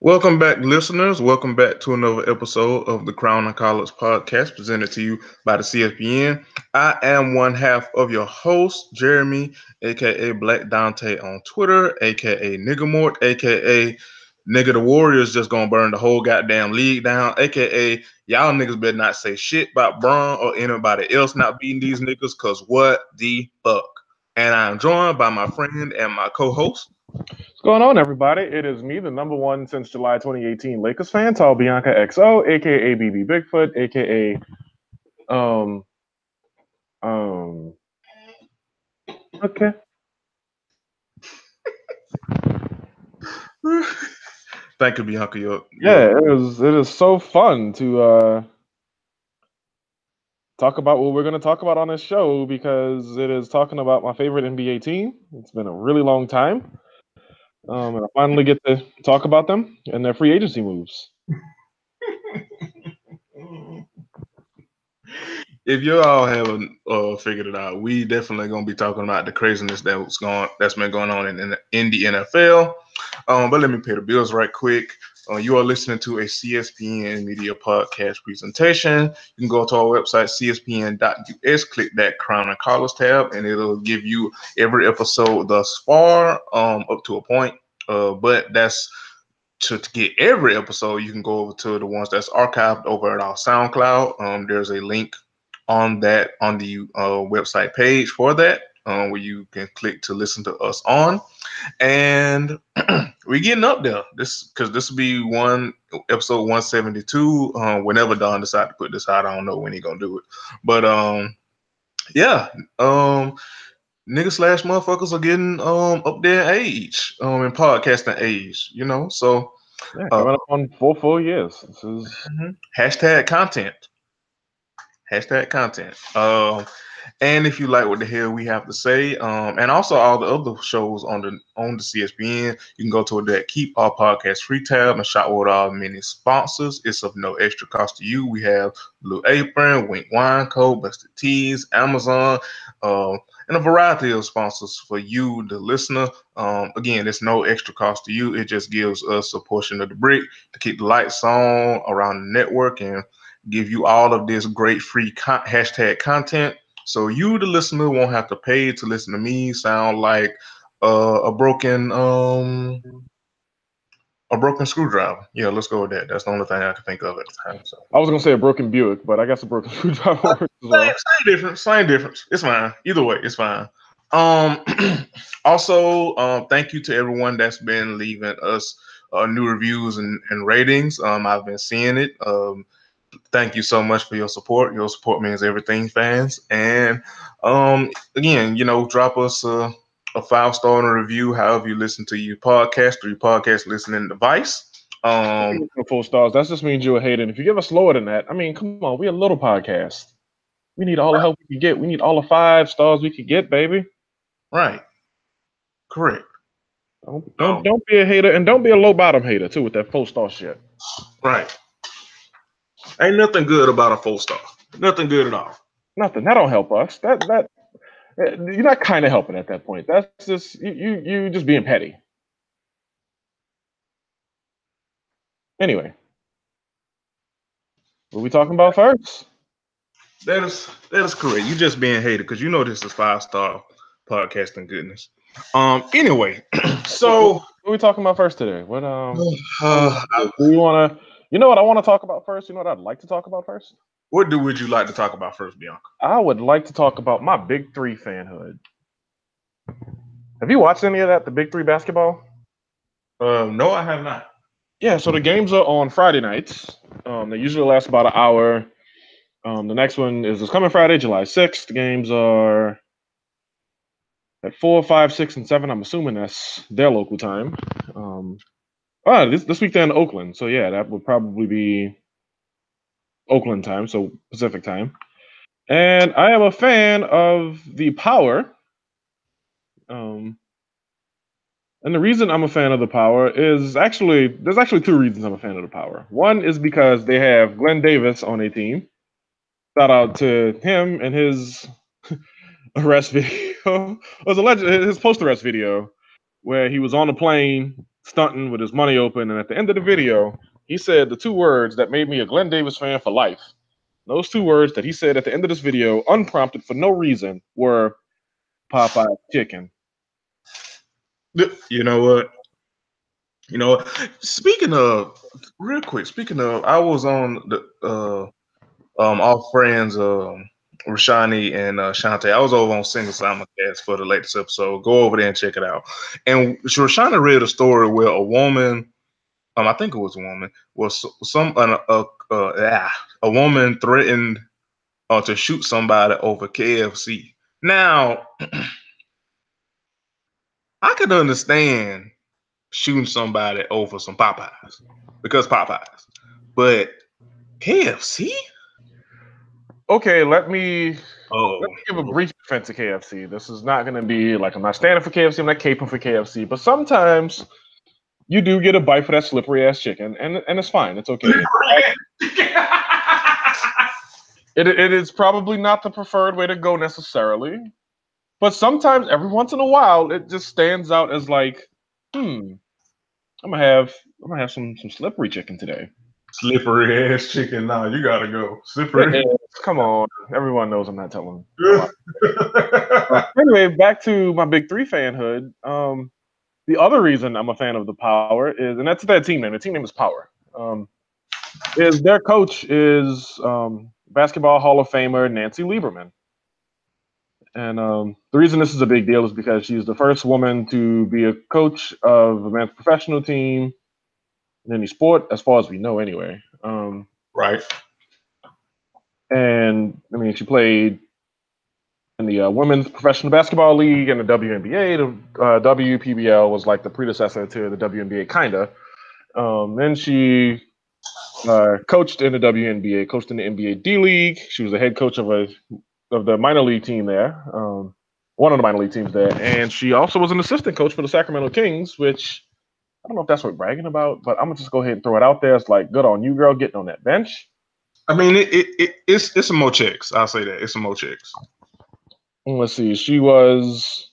Welcome back, listeners. Welcome back to another episode of the Crown and College podcast presented to you by the CSPN. I am one half of your host, Jeremy, aka Black Dante on Twitter, aka Niggamort, aka Nigga the Warriors just gonna burn the whole goddamn league down, aka y'all niggas better not say shit about Braun or anybody else not beating these niggas, cause what the fuck? And I'm joined by my friend and my co-host. What's going on, everybody? It is me, the number one since July 2018 Lakers fan, Tall Bianca XO, aka BB Bigfoot, aka um um. Okay. Thank you, Bianca. Your Yeah, it is so fun to talk about what we're going to talk about on this show because it is talking about my favorite NBA team. It's been a really long time, and I finally get to talk about them and their free agency moves. If you all haven't figured it out, we definitely gonna be talking about the craziness that's been going on in the NFL. But let me pay the bills right quick. You are listening to a CSPN Media Podcast presentation. You can go to our website, cspn.us, click that Crown and Collars tab, and it'll give you every episode thus far, up to a point. But that's to get every episode, you can go over to the ones that's archived over at our SoundCloud. There's a link on the website page for that, where you can click to listen to us on. And we're getting up there. This will be one episode 172. Whenever Don decide to put this out, I don't know when he gonna do it, but yeah. Niggas slash motherfuckers are getting up there in age, in podcasting age, so Yeah, uh, coming up on 4 full years. This is hashtag content. Hashtag content. And if you like what the hell we have to say, and also all the other shows on the CSPN, you can go to that Keep Our Podcast Free tab and shop with our many sponsors. It's of no extra cost to you. We have Blue Apron, Wink Wine Co., Busted Tees, Amazon, and a variety of sponsors for you, the listener. Again, it's no extra cost to you. It just gives us a portion of the brick to keep the lights on around the network and give you all of this great free hashtag content. So you, the listener, won't have to pay to listen to me sound like a broken screwdriver. Yeah, let's go with that. That's the only thing I can think of at the time. So I was gonna say a broken Buick, but I guess a broken screwdriver works as well. same difference. Same difference. It's fine. Either way, it's fine. Um, also, thank you to everyone that's been leaving us new reviews and ratings. I've been seeing it. Thank you so much for your support. Your support means everything, fans. And again, drop us a 5-star review, however you listen to your podcast or your podcast listening device. Full stars. That just means you're a hater. And if you give us lower than that, I mean, come on, we're a little podcast. We need all the help we can get. We need all the 5 stars we can get, baby. Right. Correct. Don't be a hater, and don't be a low bottom hater too with that 4-star shit. Right. Ain't nothing good about a 4-star. Nothing good at all. Nothing. That don't help us. That you're not kind of helping at that point. That's just you just being petty. Anyway, what we talking about first? That is correct. You just being hated because you know this is 5-star podcasting goodness. Anyway, so what we talking about first today? What do you want to? You know what I want to talk about first? You know what I'd like to talk about first? What would you like to talk about first, Bianca? I would like to talk about my Big Three fanhood. Have you watched any of that? The Big Three basketball? No, I have not. Yeah, so the games are on Friday nights. They usually last about an hour. The next one is this coming Friday, July 6th. The games are at 4, 5, 6, and 7. I'm assuming that's their local time. This week they're in Oakland. So, yeah, that would probably be Oakland time, so Pacific time. And I am a fan of the Power. And the reason I'm a fan of the Power is there's actually 2 reasons I'm a fan of the Power. One is because they have Glenn Davis on a team. Shout out to him and his arrest video. It was alleged his post-arrest video where he was on a plane stunting with his money open. And at the end of the video, he said the 2 words that made me a Glenn Davis fan for life. Those 2 words that he said at the end of this video, unprompted for no reason, were Popeye chicken. You know what? Speaking of, real quick, I was on the all friends Rashani and Shantae. I was over on Single Simulcast for the latest episode. Go over there and check it out. And Rashani read a story where a woman, I think it was a woman, was a woman threatened to shoot somebody over KFC. Now, I could understand shooting somebody over some Popeyes because Popeyes, but KFC? Okay, let me give a brief defense of KFC. This is not going to be like I'm not standing for KFC, I'm not caping for KFC, but sometimes you do get a bite for that slippery ass chicken, and it's fine. It's okay. It is probably not the preferred way to go necessarily, but sometimes every once in a while it just stands out as like, I'm gonna have some slippery chicken today. Slippery ass chicken. Nah, you gotta go. Slippery. Come on, everyone knows I'm not telling. Anyway, back to my Big 3 fanhood. The other reason I'm a fan of the Power is, and that's their team name. The team name is Power. Is their coach is Basketball Hall of Famer Nancy Lieberman. And the reason this is a big deal is because she's the first woman to be a coach of a men's professional team in any sport, as far as we know, anyway. Right. And I mean, she played in the Women's Professional Basketball League and the WNBA. The WPBL was like the predecessor to the WNBA, kinda. Then she coached in the WNBA, coached in the NBA D League. She was the head coach of the minor league team there, one of the minor league teams there, and she also was an assistant coach for the Sacramento Kings, which I don't know if that's what we're bragging about, but I'm gonna just go ahead and throw it out there. It's like, good on you, girl, getting on that bench. I mean, it's some more checks. I'll say that it's some more checks. Let's see. She was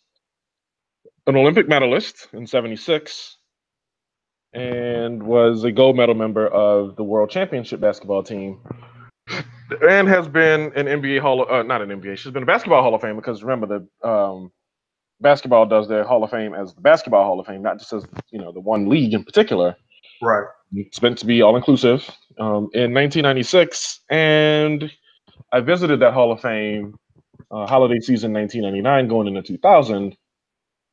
an Olympic medalist in '76 and was a gold medal member of the World Championship basketball team, and has been an NBA not an NBA. She's been a Basketball Hall of Fame because remember the basketball does their Hall of Fame as the Basketball Hall of Fame, not just as the one league in particular. Right. It's meant to be all inclusive. In 1996, and I visited that Hall of Fame holiday season 1999 going into 2000,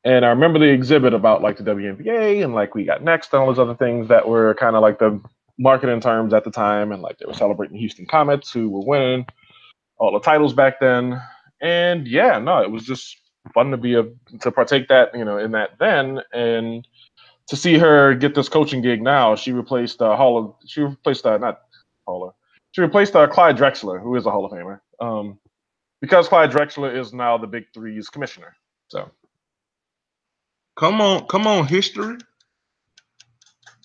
and I remember the exhibit about like the WNBA and like We Got Next and all those other things that were kind of like the marketing terms at the time, and like they were celebrating Houston Comets who were winning all the titles back then. And yeah, no, it was just fun to partake that in that then, and to see her get this coaching gig now. She replaced Clyde Drexler, who is a Hall of Famer, because Clyde Drexler is now the Big Three's commissioner. So come on, history.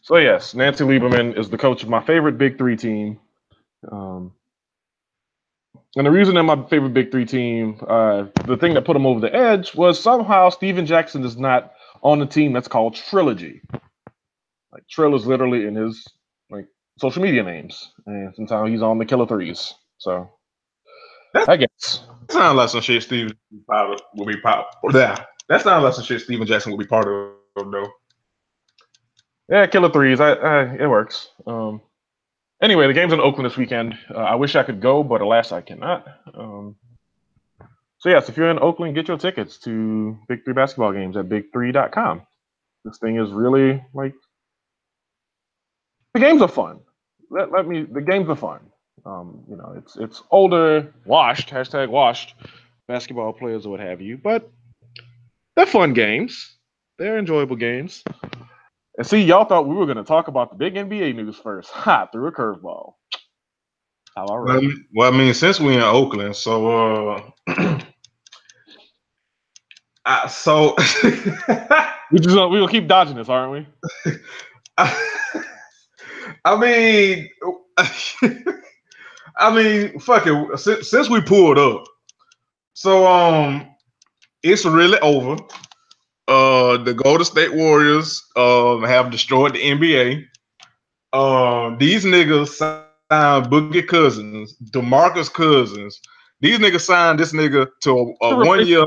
So yes, Nancy Lieberman is the coach of my favorite Big 3 team. And the reason they're my favorite Big 3 team, the thing that put them over the edge was somehow Steven Jackson is not on the team that's called Trilogy. Like Trill is literally in his social media names, and sometimes he's on the Killer Threes. So I guess that sounds like some shit Steven will be part of. That sounds like some shit Steven Jackson will be part of, though. Yeah, Killer Threes. It works. Anyway, the game's in Oakland this weekend. I wish I could go, but alas, I cannot. So yes, if you're in Oakland, get your tickets to Big 3 basketball games at big3.com. This thing is really the games are fun. The games are fun. It's older, washed basketball players or what have you, but they're fun games. They're enjoyable games. And see, y'all thought we were going to talk about the big NBA news first. Threw a curveball. How all right. Well, I mean, since we're in Oakland, so we will keep dodging this, aren't we? I mean, fuck it. Since we pulled up, so it's really over. The Golden State Warriors have destroyed the NBA. These niggas signed Boogie Cousins, DeMarcus Cousins. These niggas signed this nigga to a 1 year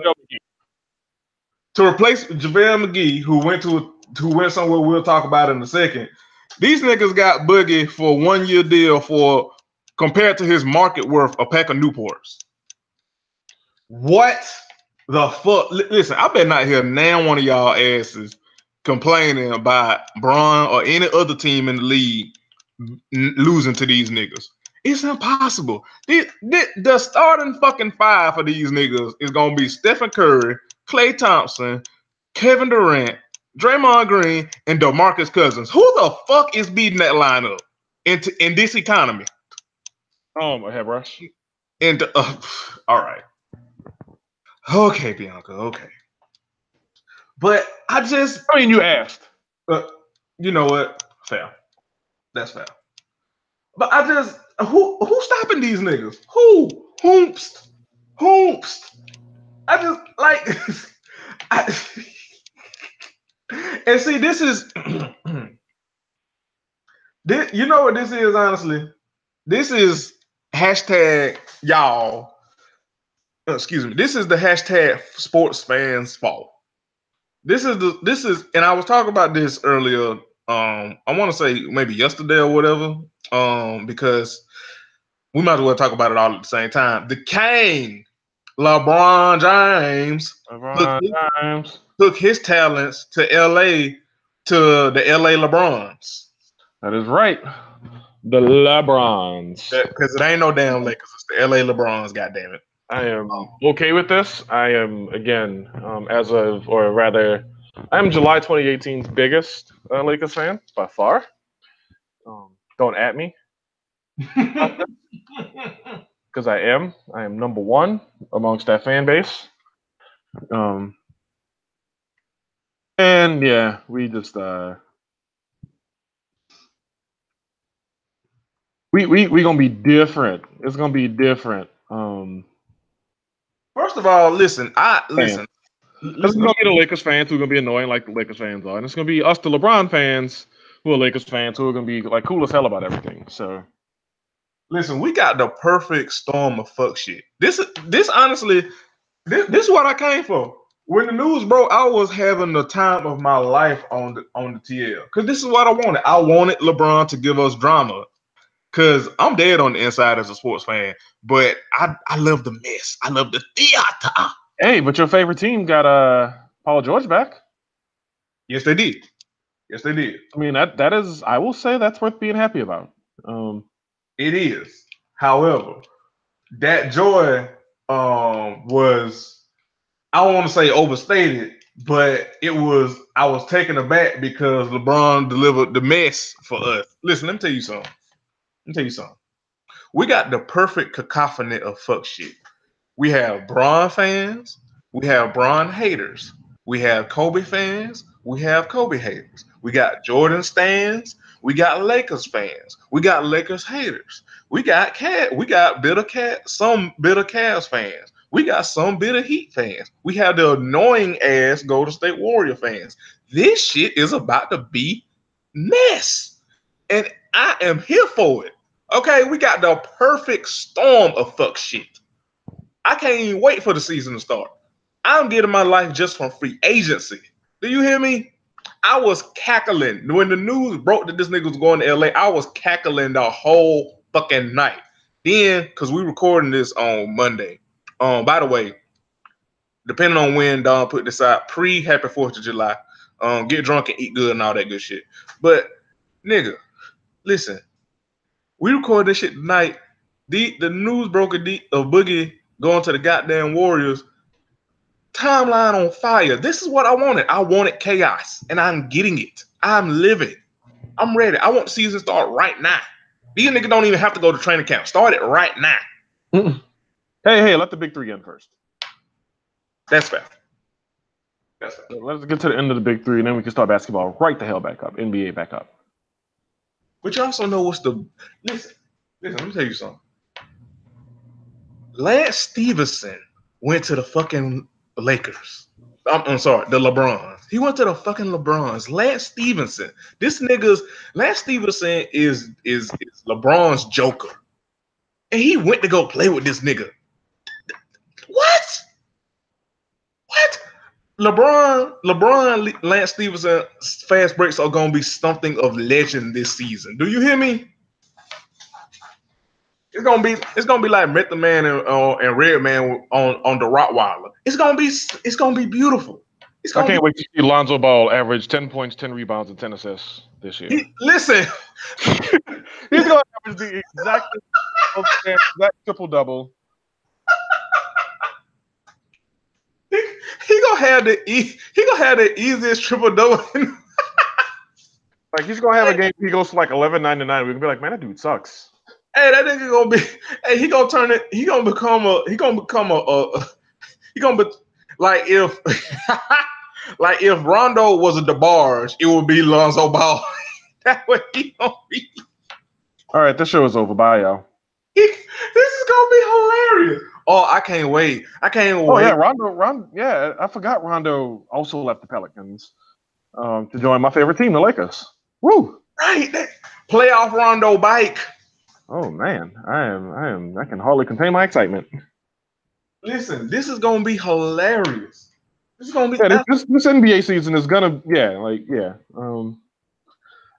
to replace JaVale McGee, who went somewhere we'll talk about in a second. These niggas got Boogie for a 1 year deal for compared to his market worth a pack of Newports. What the fuck? Listen, I better not hear now one of y'all asses complaining about Bron or any other team in the league losing to these niggas. It's impossible. The starting fucking five for these niggas is gonna be Stephen Curry, Klay Thompson, Kevin Durant, Draymond Green, and DeMarcus Cousins. Who the fuck is beating that lineup in this economy? Head rush. All right. Okay, Bianca. Okay. But you asked. You know what? Fair. That's fair. But who's stopping these niggas? Who? Hoomst. I just like and see, this is this, you know what this is, honestly? This is hashtag y'all. Excuse me. This is the hashtag sports fans fault. This is, and I was talking about this earlier. I want to say maybe yesterday or whatever. Because we might as well talk about it all at the same time. The King, LeBron James, took his talents to LA, to the LA LeBrons. That is right. The LeBrons. Because it ain't no damn Lakers. It's the LA LeBrons, goddammit. I am okay with this. I am, again, I am July 2018's biggest Lakers fan by far. Don't at me. Because I am number one amongst that fan base. And yeah, we just we gonna be different. It's gonna be different. First of all, listen. It's gonna be the Lakers fans who are gonna be annoying like the Lakers fans are, and it's gonna be us, the LeBron fans, who are Lakers fans, who are gonna be like cool as hell about everything. So, listen, we got the perfect storm of fuck shit. This honestly, this is what I came for. When the news broke, I was having the time of my life on the TL, because this is what I wanted. I wanted LeBron to give us drama, because I'm dead on the inside as a sports fan, but I love the mess. I love the theater. Hey, but your favorite team got Paul George back. Yes, they did. I mean, that is, I will say, that's worth being happy about. It is. However, that joy was, I don't want to say overstated, but I was taken aback because LeBron delivered the mess for us. Listen, let me tell you something. We got the perfect cacophony of fuck shit. We have Bron fans, we have Bron haters, we have Kobe fans, we have Kobe haters. We got Jordan stans, we got Lakers fans, we got Lakers haters. We got some bitter Cavs fans. We got some bitter Heat fans. We have the annoying ass Golden State Warrior fans. This shit is about to be mess. And I am here for it. Okay, we got the perfect storm of fuck shit. I can't even wait for the season to start. I'm getting my life just from free agency. Do you hear me? I was cackling. When the news broke that this nigga was going to LA, I was cackling the whole fucking night. Then, because we recording this on Monday. By the way, depending on when Don put this out, pre-Happy 4th of July. Get drunk and eat good and all that good shit. But, nigga, listen. We recorded this shit tonight. The news broke of Boogie going to the goddamn Warriors. Timeline on fire. This is what I wanted. I wanted chaos, and I'm getting it. I'm living. I'm ready. I want the season to start right now. These niggas don't even have to go to training camp. Start it right now. Hey, let the big three in first. That's fair. Let's get to the end of the big three, and then we can start basketball right the hell back up. NBA back up. But you also know what's the... Listen, let me tell you something. Lance Stevenson went to the fucking Lakers. I'm sorry, the LeBrons. He went to the fucking LeBrons. Lance Stevenson. Lance Stevenson is LeBron's Joker, and he went to go play with this nigga. What? What? Lance Stevenson fast breaks are gonna be something of legend this season. Do you hear me? It's gonna be like Method Man and Redman on the Rottweiler. It's gonna be beautiful. I can't wait to see Lonzo Ball average 10 points, 10 rebounds, and 10 assists this year. Listen, he's gonna average the exact triple-double. He gonna have the easiest triple-double. Like he's gonna have a game. He goes to like 11, 9 to 9. We're gonna be like, man, that dude sucks. Hey, that nigga gonna be. Hey, he gonna turn it. He gonna become a. Like if like if Rondo was a DeBarge, it would be Lonzo Ball. That's what he gonna be. All right, this show is over. Bye, y'all. This is gonna be hilarious. Oh, I can't wait. Oh yeah, Rondo. Yeah, I forgot Rondo also left the Pelicans to join my favorite team, the Lakers. Woo! Right, playoff Rondo bike. Oh man, I can hardly contain my excitement. Listen, this is gonna be hilarious. This is gonna be this NBA season is gonna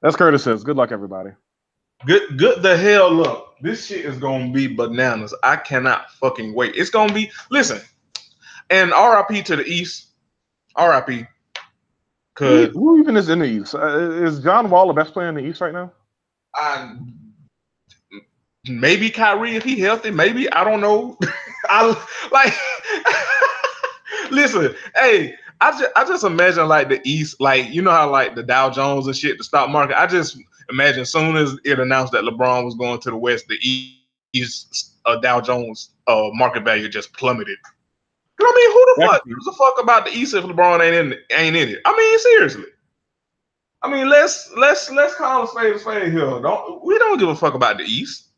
as Curtis says, good luck everybody. Good the hell luck. This shit is gonna be bananas. I cannot fucking wait. It's gonna be and RIP to the East. RIP. Who even is in the East? Is John Wall the best player in the East right now? Maybe Kyrie if he healthy. Maybe, I don't know. I like. Listen, hey, I just imagine like the East, like you know how like the Dow Jones and shit, the stock market. I just imagine as soon as it announced that LeBron was going to the West, the East Dow Jones market value just plummeted. I mean, who the fuck gives a fuck about the East if LeBron ain't in it? I mean, seriously. I mean, let's call a spade here. We don't give a fuck about the East.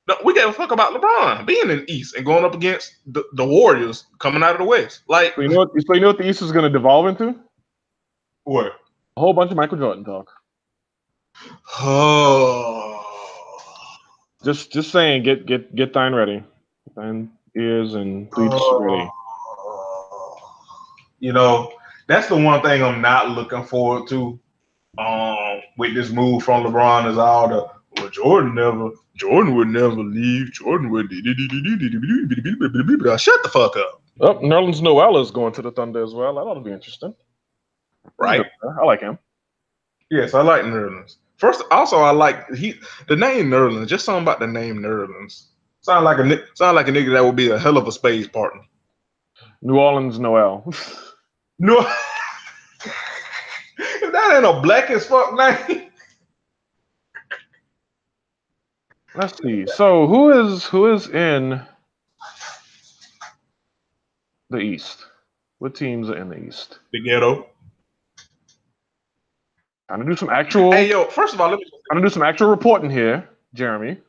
No, we give a fuck about LeBron being in the East and going up against the Warriors coming out of the West. Like, so you know what the East is going to devolve into? What? A whole bunch of Michael Jordan talk. Oh, just saying, get thine ready, thine ears and cleats ready. You know, that's the one thing I'm not looking forward to. With this move from LeBron is all the Jordan would never leave. Jordan would shut the fuck up. Oh, Nerlens Noel is going to the Thunder as well. That ought to be interesting. Right. I like him. Yes, I like Nerlens. First, also I like the name Nerlens. Just something about the name Nerlens. Sound like a nigga that would be a hell of a spades partner. New Orleans Noel. No, if that ain't a black as fuck name. Let's see. So who is in the East? What teams are in the East? The Ghetto. Trying to do some actual. Hey yo, first of all, trying to do some actual reporting here, Jeremy.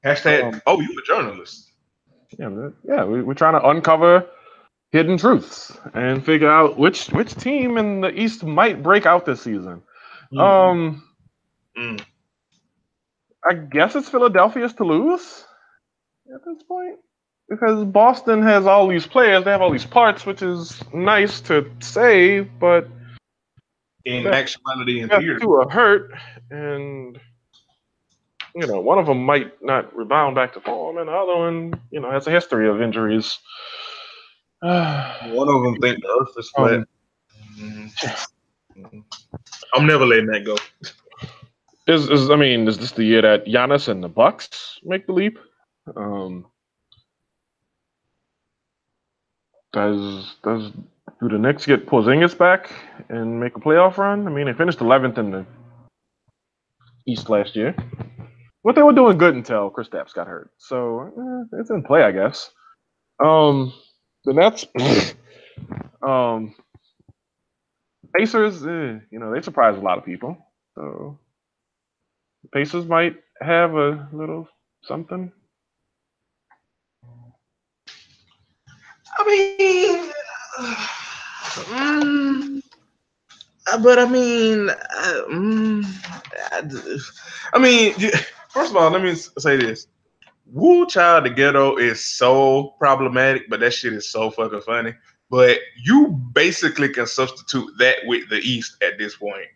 Hashtag. You a journalist? Yeah. We're trying to uncover hidden truths and figure out which team in the East might break out this season. I guess it's Philadelphia's to lose at this point because Boston has all these players. They have all these parts, which is nice to say, but in actuality, in theory, two are hurt, and one of them might not rebound back to form, and the other one, has a history of injuries. One of them think the earth is flat. I'm never letting that go. Is this the year that Giannis and the Bucks make the leap? Do the Knicks get Porzingis back and make a playoff run? I mean, they finished 11th in the East last year. But they were doing good until Kristaps got hurt. So it's in play, I guess. The Nets, Pacers, they surprised a lot of people. So the Pacers might have a little something. I mean, But I mean, I mean, first of all, let me say this: Woo Child the Ghetto is so problematic, but that shit is so fucking funny. But you basically can substitute that with the East at this point,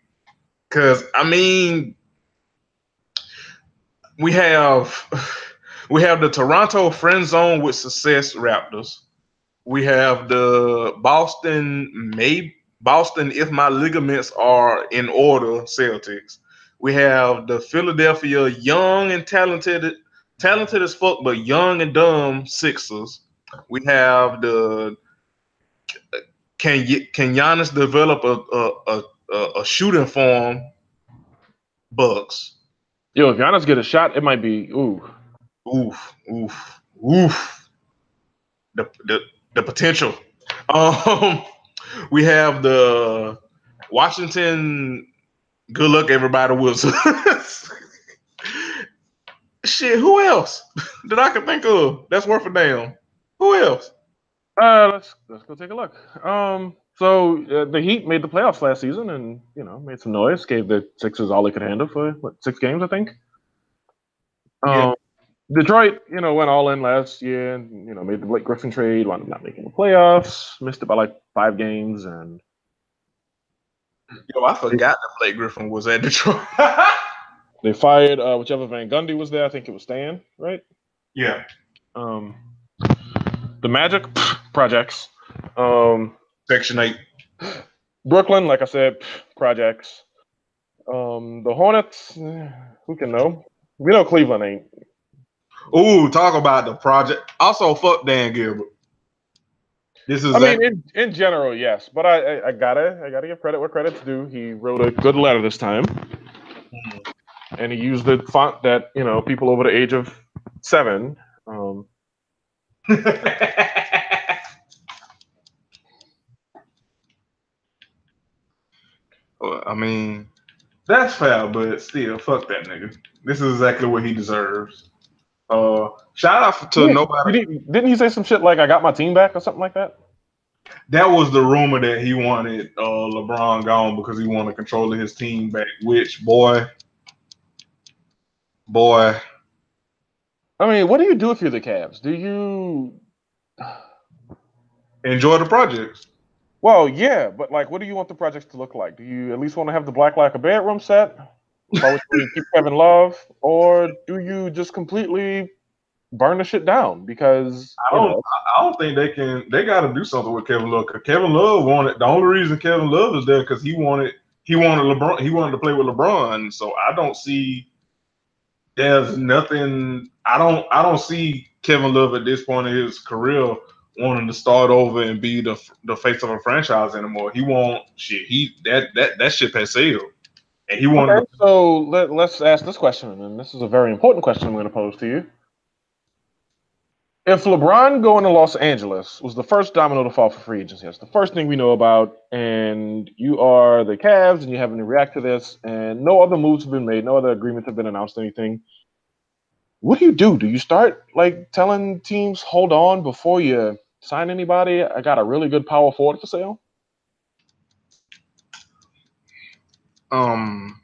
because I mean, we have the Toronto Friend Zone with Success Raptors. We have the Boston, if my ligaments are in order, Celtics. We have the Philadelphia young and talented as fuck, but young and dumb Sixers. We have the can Giannis develop a shooting form Bucks. Yo, if Giannis get a shot, it might be Oof. The potential. Um, we have the Washington. Good luck, everybody. Wilson. Shit. Who else that I can think of that's worth a damn? Who else? Let's go take a look. So the Heat made the playoffs last season, and made some noise. Gave the Sixers all they could handle for 6 games, I think. Yeah. Detroit, went all in last year, and made the Blake Griffin trade. Wound up not making the playoffs. Missed it by like 5 games, and I forgot that Blake Griffin was at Detroit. They fired whichever Van Gundy was there. I think it was Stan, right? Yeah. The Magic projects. Section 8. Brooklyn, like I said, projects. The Hornets, who can know? We know Cleveland ain't. Ooh, talk about the project. Also, fuck Dan Gilbert. This is. I mean, in general, yes, but I gotta give credit where credit's due. He wrote a good letter this time, and he used the font that people over the age of 7. Well, I mean, that's fair, but still, fuck that nigga. This is exactly what he deserves. Shout out to nobody. Didn't he say some shit like "I got my team back" or something like that? That was the rumor that he wanted LeBron gone because he wanted control of his team back. Which boy. I mean, what do you do if you're the Cavs? Do you enjoy the projects? Well, yeah, but like, what do you want the projects to look like? Do you at least want to have the Black Lacquer bedroom set, by which you keep Kevin Love, or do you just completely burn the shit down? Because I don't think they can. They got to do something with Kevin Love. Cause Kevin Love wanted. The only reason Kevin Love is there because he wanted LeBron. He wanted to play with LeBron. So I don't see. There's nothing. I don't see Kevin Love at this point in his career wanting to start over and be the face of a franchise anymore. He won't shit. That ship has sailed, and he wanted. Okay, so let's ask this question, and this is a very important question I'm going to pose to you. If LeBron going to Los Angeles was the first domino to fall for free agency, that's the first thing we know about, and you are the Cavs and you're having to react to this, and no other moves have been made, no other agreements have been announced, anything. What do? Do you start like telling teams, hold on before you sign anybody? I got a really good power forward for sale. I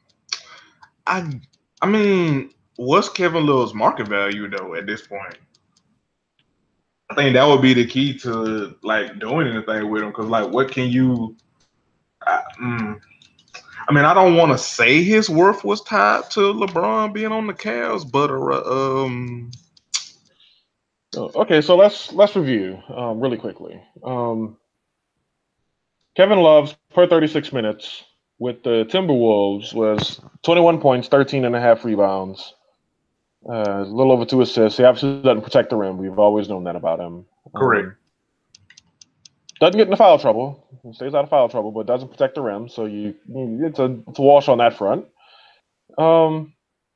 mean, what's Kevin Love's market value though at this point? I think that would be the key to like doing anything with him, because like, what can you? I mean, I don't want to say his worth was tied to LeBron being on the Cavs, but Okay, so let's review really quickly. Kevin Love's per 36 minutes with the Timberwolves was 21 points, 13.5 rebounds, a little over 2 assists. He obviously doesn't protect the rim. We've always known that about him. Correct. Doesn't get into foul trouble. He stays out of foul trouble, but doesn't protect the rim. So it's a wash on that front.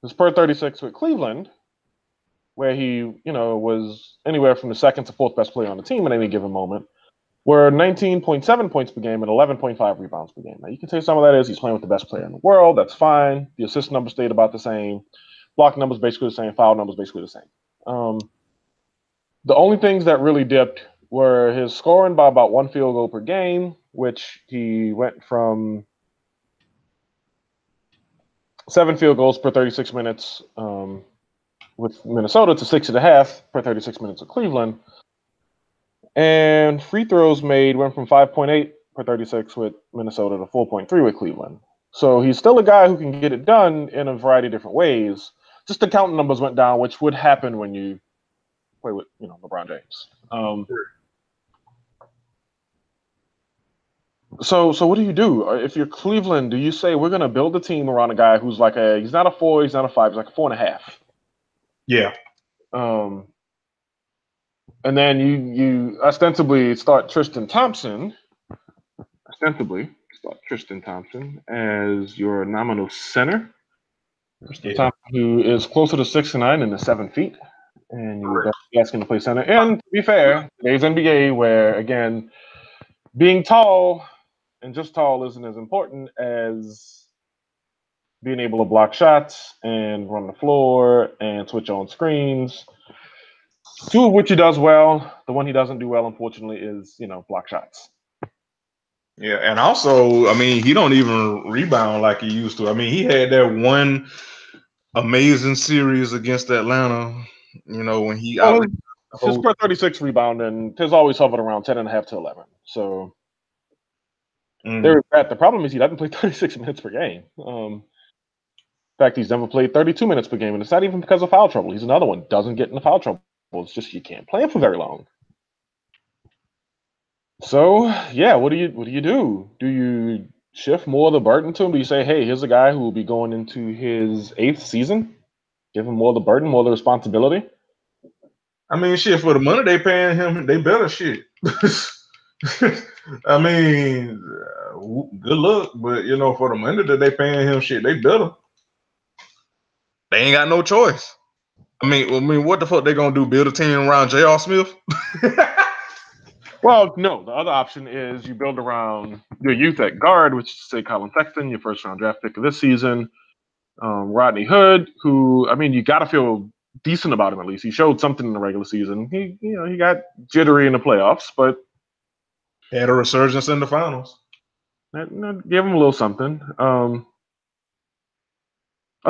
His per 36 with Cleveland, where he was anywhere from the second to fourth best player on the team at any given moment, were 19.7 points per game and 11.5 rebounds per game. Now, you can say some of that is he's playing with the best player in the world. That's fine. The assist numbers stayed about the same. Block numbers basically the same. Foul numbers basically the same. The only things that really dipped were his scoring by about 1 field goal per game, which he went from 7 field goals per 36 minutes with Minnesota to 6.5 per 36 minutes with Cleveland. And free throws made went from 5.8 per 36 with Minnesota to 4.3 with Cleveland. So he's still a guy who can get it done in a variety of different ways. Just the counting numbers went down, which would happen when you play with, LeBron James. So what do you do if you're Cleveland? Do you say we're going to build a team around a guy who's like he's not a 4, he's not a 5, he's like a 4.5? Yeah. And then you ostensibly start Tristan Thompson. As your nominal center. Tristan Thompson, who is closer to 6'9" and 7 feet. And you're asking to play center. And to be fair, today's NBA, where again, being tall and just tall isn't as important as being able to block shots and run the floor and switch on screens. 2 of which he does well. The one he doesn't do well, unfortunately, is block shots. Yeah, and also, I mean, he don't even rebound like he used to. I mean, he had that one amazing series against Atlanta. When he his per 36 rebound and has always hovered around 10.5 to 11. So there's that. The problem is he doesn't play 36 minutes per game. In fact, he's never played 32 minutes per game, and it's not even because of foul trouble. He's another one, doesn't get into foul trouble. It's just you can't play him for very long. So yeah, what do you do? Do you shift more of the burden to him? Do you say, hey, here's a guy who will be going into his 8th season? Give him more of the burden, more of the responsibility? I mean, shit, for the money they paying him, they better shit. I mean, good luck, but for the money that they paying him, shit, they better. They ain't got no choice. I mean, what the fuck they gonna do? Build a team around J.R. Smith? Well, no. The other option is you build around your youth at guard, which is, say, Colin Sexton, your first-round draft pick of this season. Rodney Hood, who, I mean, you got to feel decent about him at least. He showed something in the regular season. He got jittery in the playoffs, but had a resurgence in the finals. Give him a little something. I'll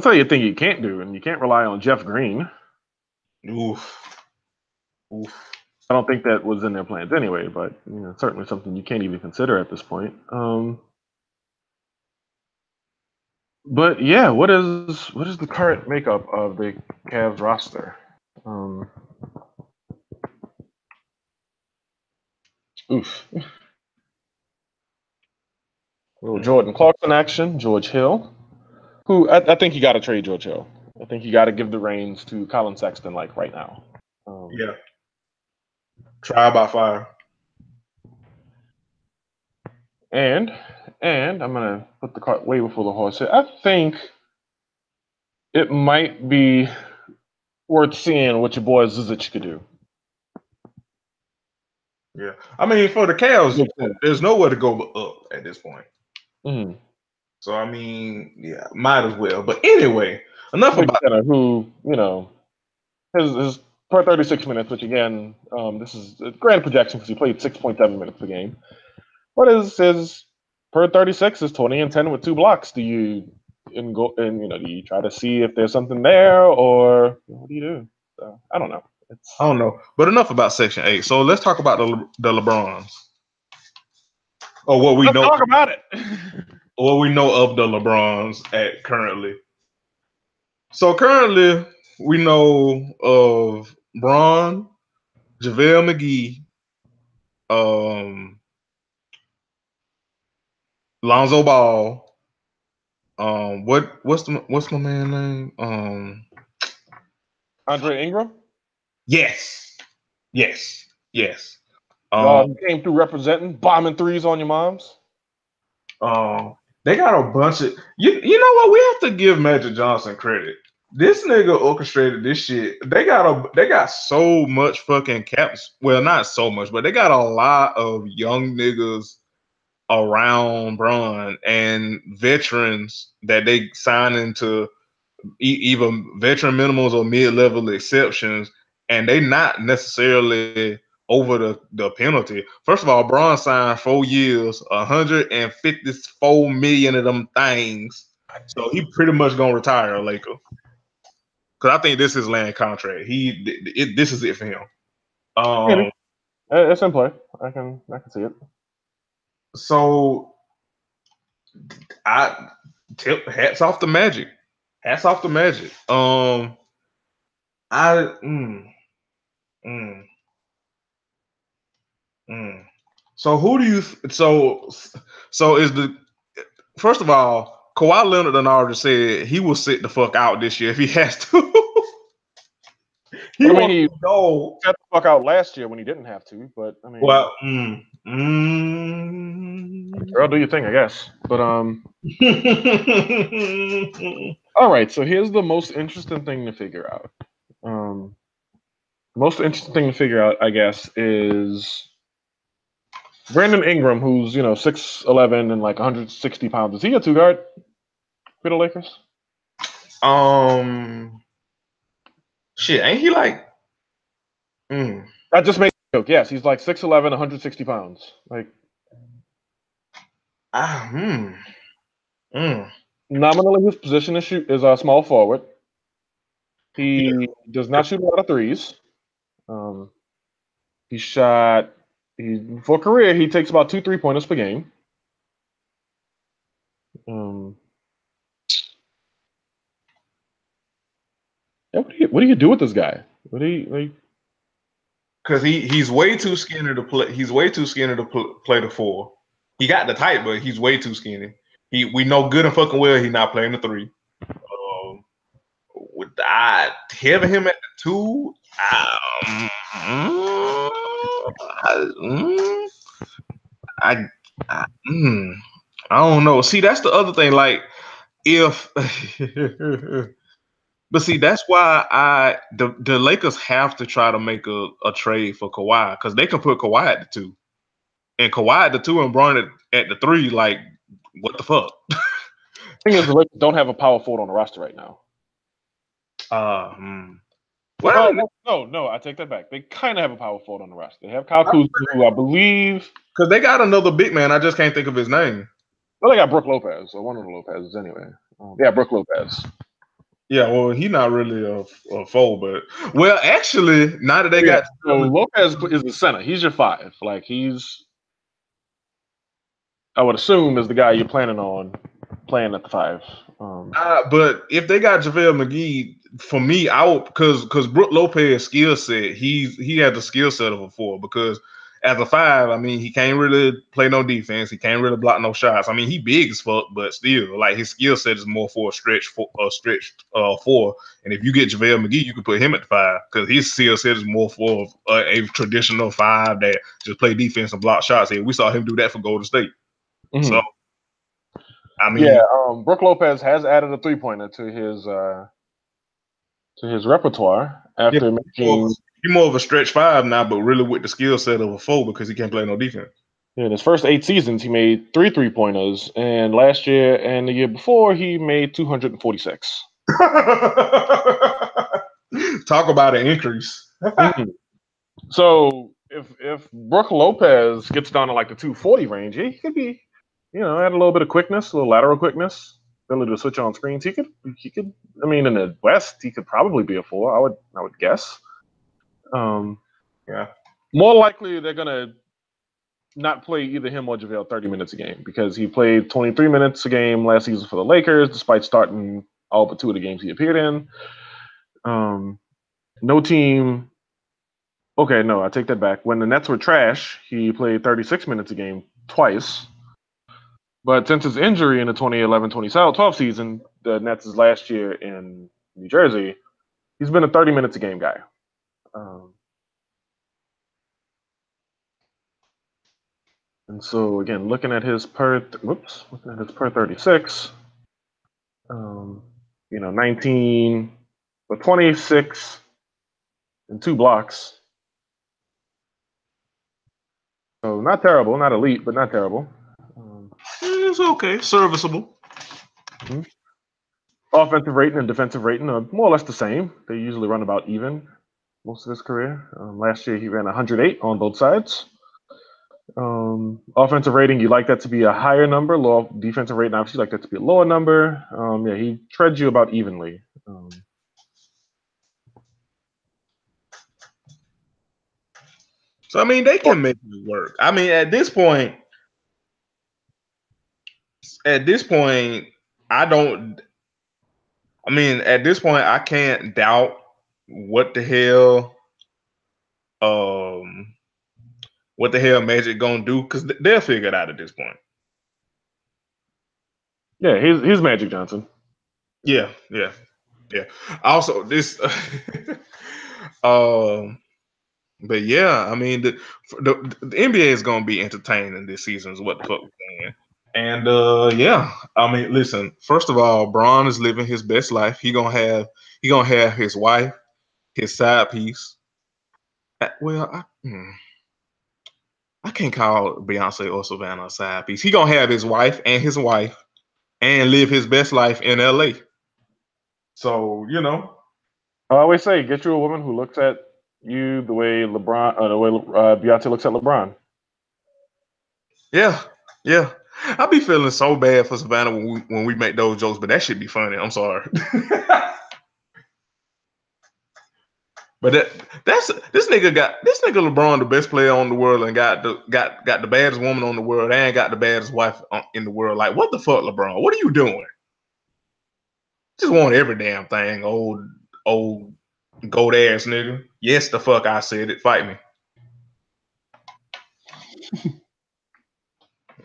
tell you a thing you can't do, and you can't rely on Jeff Green. Oof. I don't think that was in their plans anyway, but certainly something you can't even consider at this point. But yeah, what is the current makeup of the Cavs roster? Little Jordan Clarkson action, George Hill, who I think you got to trade George Hill. I think you got to give the reins to Colin Sexton like right now. Yeah. Trial by fire. And I'm gonna put the cart way before the horse here. I think it might be worth seeing what your boy Zizic could do. Yeah, I mean, for the Cavs, there's nowhere to go but up at this point. Mm-hmm. So I mean, yeah, might as well. But anyway, enough about who his per 36 minutes, which again, this is a grand projection because he played 6.7 minutes per game. What is his per 36 is 20 and 10 with 2 blocks. Do you do you try to see if there's something there, or what do you do? So, I don't know. I don't know. But enough about Section 8. So let's talk about the LeBrons. Or what we know. Let's talk about it. What we know of the LeBrons at currently. So currently, we know of Bron, JaVale McGee, Lonzo Ball. What's my man name? Andre Ingram. Yes. Came through representing, bombing threes on your moms. They got a bunch of you know what? We have to give Magic Johnson credit. This nigga orchestrated this shit. They got so much fucking caps. Well, not so much, but they got a lot of young niggas around Bron and veterans that they sign into even veteran minimums or mid-level exceptions, and they not necessarily over the penalty. First of all, Bron signed 4 years, 154 million of them things. So he pretty much gonna retire a Laker. Cause I think this is land contract. This is it for him. It's in play. I can see it. So I tip hats off the Magic. Hats off the Magic. So who do you so is the first of all, Kawhi Leonard and already said he will sit the fuck out this year if he has to. he go got the fuck out last year when he didn't have to, but I mean, well, girl, do your thing, I guess. But all right. So here's the most interesting thing to figure out. Most interesting thing to figure out, I guess, is Brandon Ingram, who's 6'11" and like 160 pounds. Is he a 2-guard for the Lakers? Shit, ain't he like? I just made a joke. Yes, he's like 6'11", 160 pounds. Like, nominally, his position is a small forward. He does not shoot a lot of threes. For career, he takes about 2 3-pointers per game. What do you do with this guy? What do you like? Because he's way too skinny to play. He's way too skinny to play the 4. He got the type, but he's way too skinny. We know good and fucking well he's not playing the 3. With having him at the 2, I don't know. See, that's the other thing. Like, but see, that's why the Lakers have to try to make a trade for Kawhi because they can put Kawhi at the 2, and Kawhi at the 2 and Bron at the 3. Like, what the fuck? The thing is, the Lakers don't have a power forward on the roster right now. Well, no, I take that back. They kind of have a power forward on the roster. They have Kyle Kuzma, who I believe, because they got another big man. I just can't think of his name. Well, they got Brook Lopez, or one of the Lopez's anyway. Brook Lopez. Yeah, well, he's not really a forward, but well, actually, now that they got Lopez is the center. He's your 5. Like I would assume is the guy you're planning on playing at the 5. But if they got JaVale McGee, for me, I would because Brook Lopez skill set, he had the skill set of a 4 because as a 5, I mean, he can't really play no defense. He can't really block no shots. I mean, he big as fuck, but still, like his skill set is more for a stretched 4. And if you get JaVale McGee, you can put him at the 5 because his skill set is more for a traditional 5 that just play defense and block shots. And we saw him do that for Golden State. Mm-hmm. So, I mean, Brook Lopez has added a 3-pointer to his repertoire after making. He's more of a stretch 5 now, but really with the skill set of a 4 because he can't play no defense. Yeah, in his first 8 seasons, he made 3 3-pointers, and last year and the year before, he made 246. Talk about an increase. So if Brook Lopez gets down to like the 240 range, he could be, add a little bit of quickness, a little lateral quickness, ability to switch on screens. He could. I mean, in the West, he could probably be a 4. I would guess. More likely they're gonna not play either him or JaVale 30 minutes a game because he played 23 minutes a game last season for the Lakers, despite starting all but 2 of the games he appeared in. No team. Okay, no, I take that back. When the Nets were trash, he played 36 minutes a game twice. But since his injury in the 2011-2012 season, the Nets' last year in New Jersey, he's been a 30 minutes a game guy. And so again, looking at his per 36, 19 or 26 and 2 blocks. So not terrible, not elite, but not terrible. It's okay, serviceable. Mm-hmm. Offensive rating and defensive rating are more or less the same. They usually run about even. most of his career. Last year, he ran 108 on both sides. Offensive rating, you like that to be a higher number. Low defensive rating, obviously, you like that to be a lower number. Yeah, he treads you about evenly. So I mean, they can make it work. I mean, at this point, I don't. I mean, at this point, I can't doubt what the hell, Magic gonna do because they'll figure it out at this point. Yeah, he's Magic Johnson. Yeah. Also, this, but yeah, I mean, the NBA is gonna be entertaining this season. Is what the fuck we're saying. And yeah, I mean, listen. First of all, Bron is living his best life. He gonna have his wife, his side piece. Well, I can't call Beyonce or Savannah a side piece. He gonna have his wife and live his best life in LA. So I always say, get you a woman who looks at you the way Beyonce looks at LeBron. yeah. I be feeling so bad for Savannah when we make those jokes, but that should be funny. I'm sorry. But this nigga LeBron, the best player on the world, and got the baddest woman on the world, and got the baddest wife in the world. Like, what the fuck, LeBron? What are you doing? Just want every damn thing, old gold ass nigga. Yes, the fuck I said it. Fight me.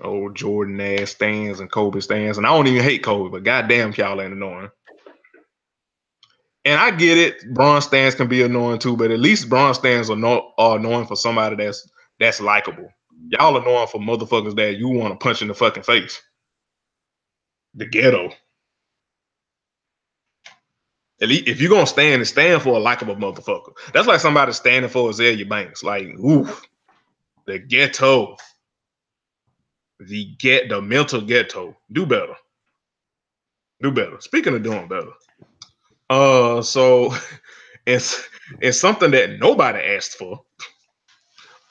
Old Jordan ass stands and Kobe stands, and I don't even hate Kobe, but goddamn, y'all ain't annoying. And I get it, Bron stands can be annoying too, but at least Bron stands are annoying for somebody that's likable. Y'all annoying for motherfuckers that you want to punch in the fucking face. The ghetto. At least if you're gonna stand for a likable motherfucker. That's like somebody standing for Azalea Banks. Like, oof, the ghetto. The mental ghetto. Do better. Speaking of doing better. So it's something that nobody asked for.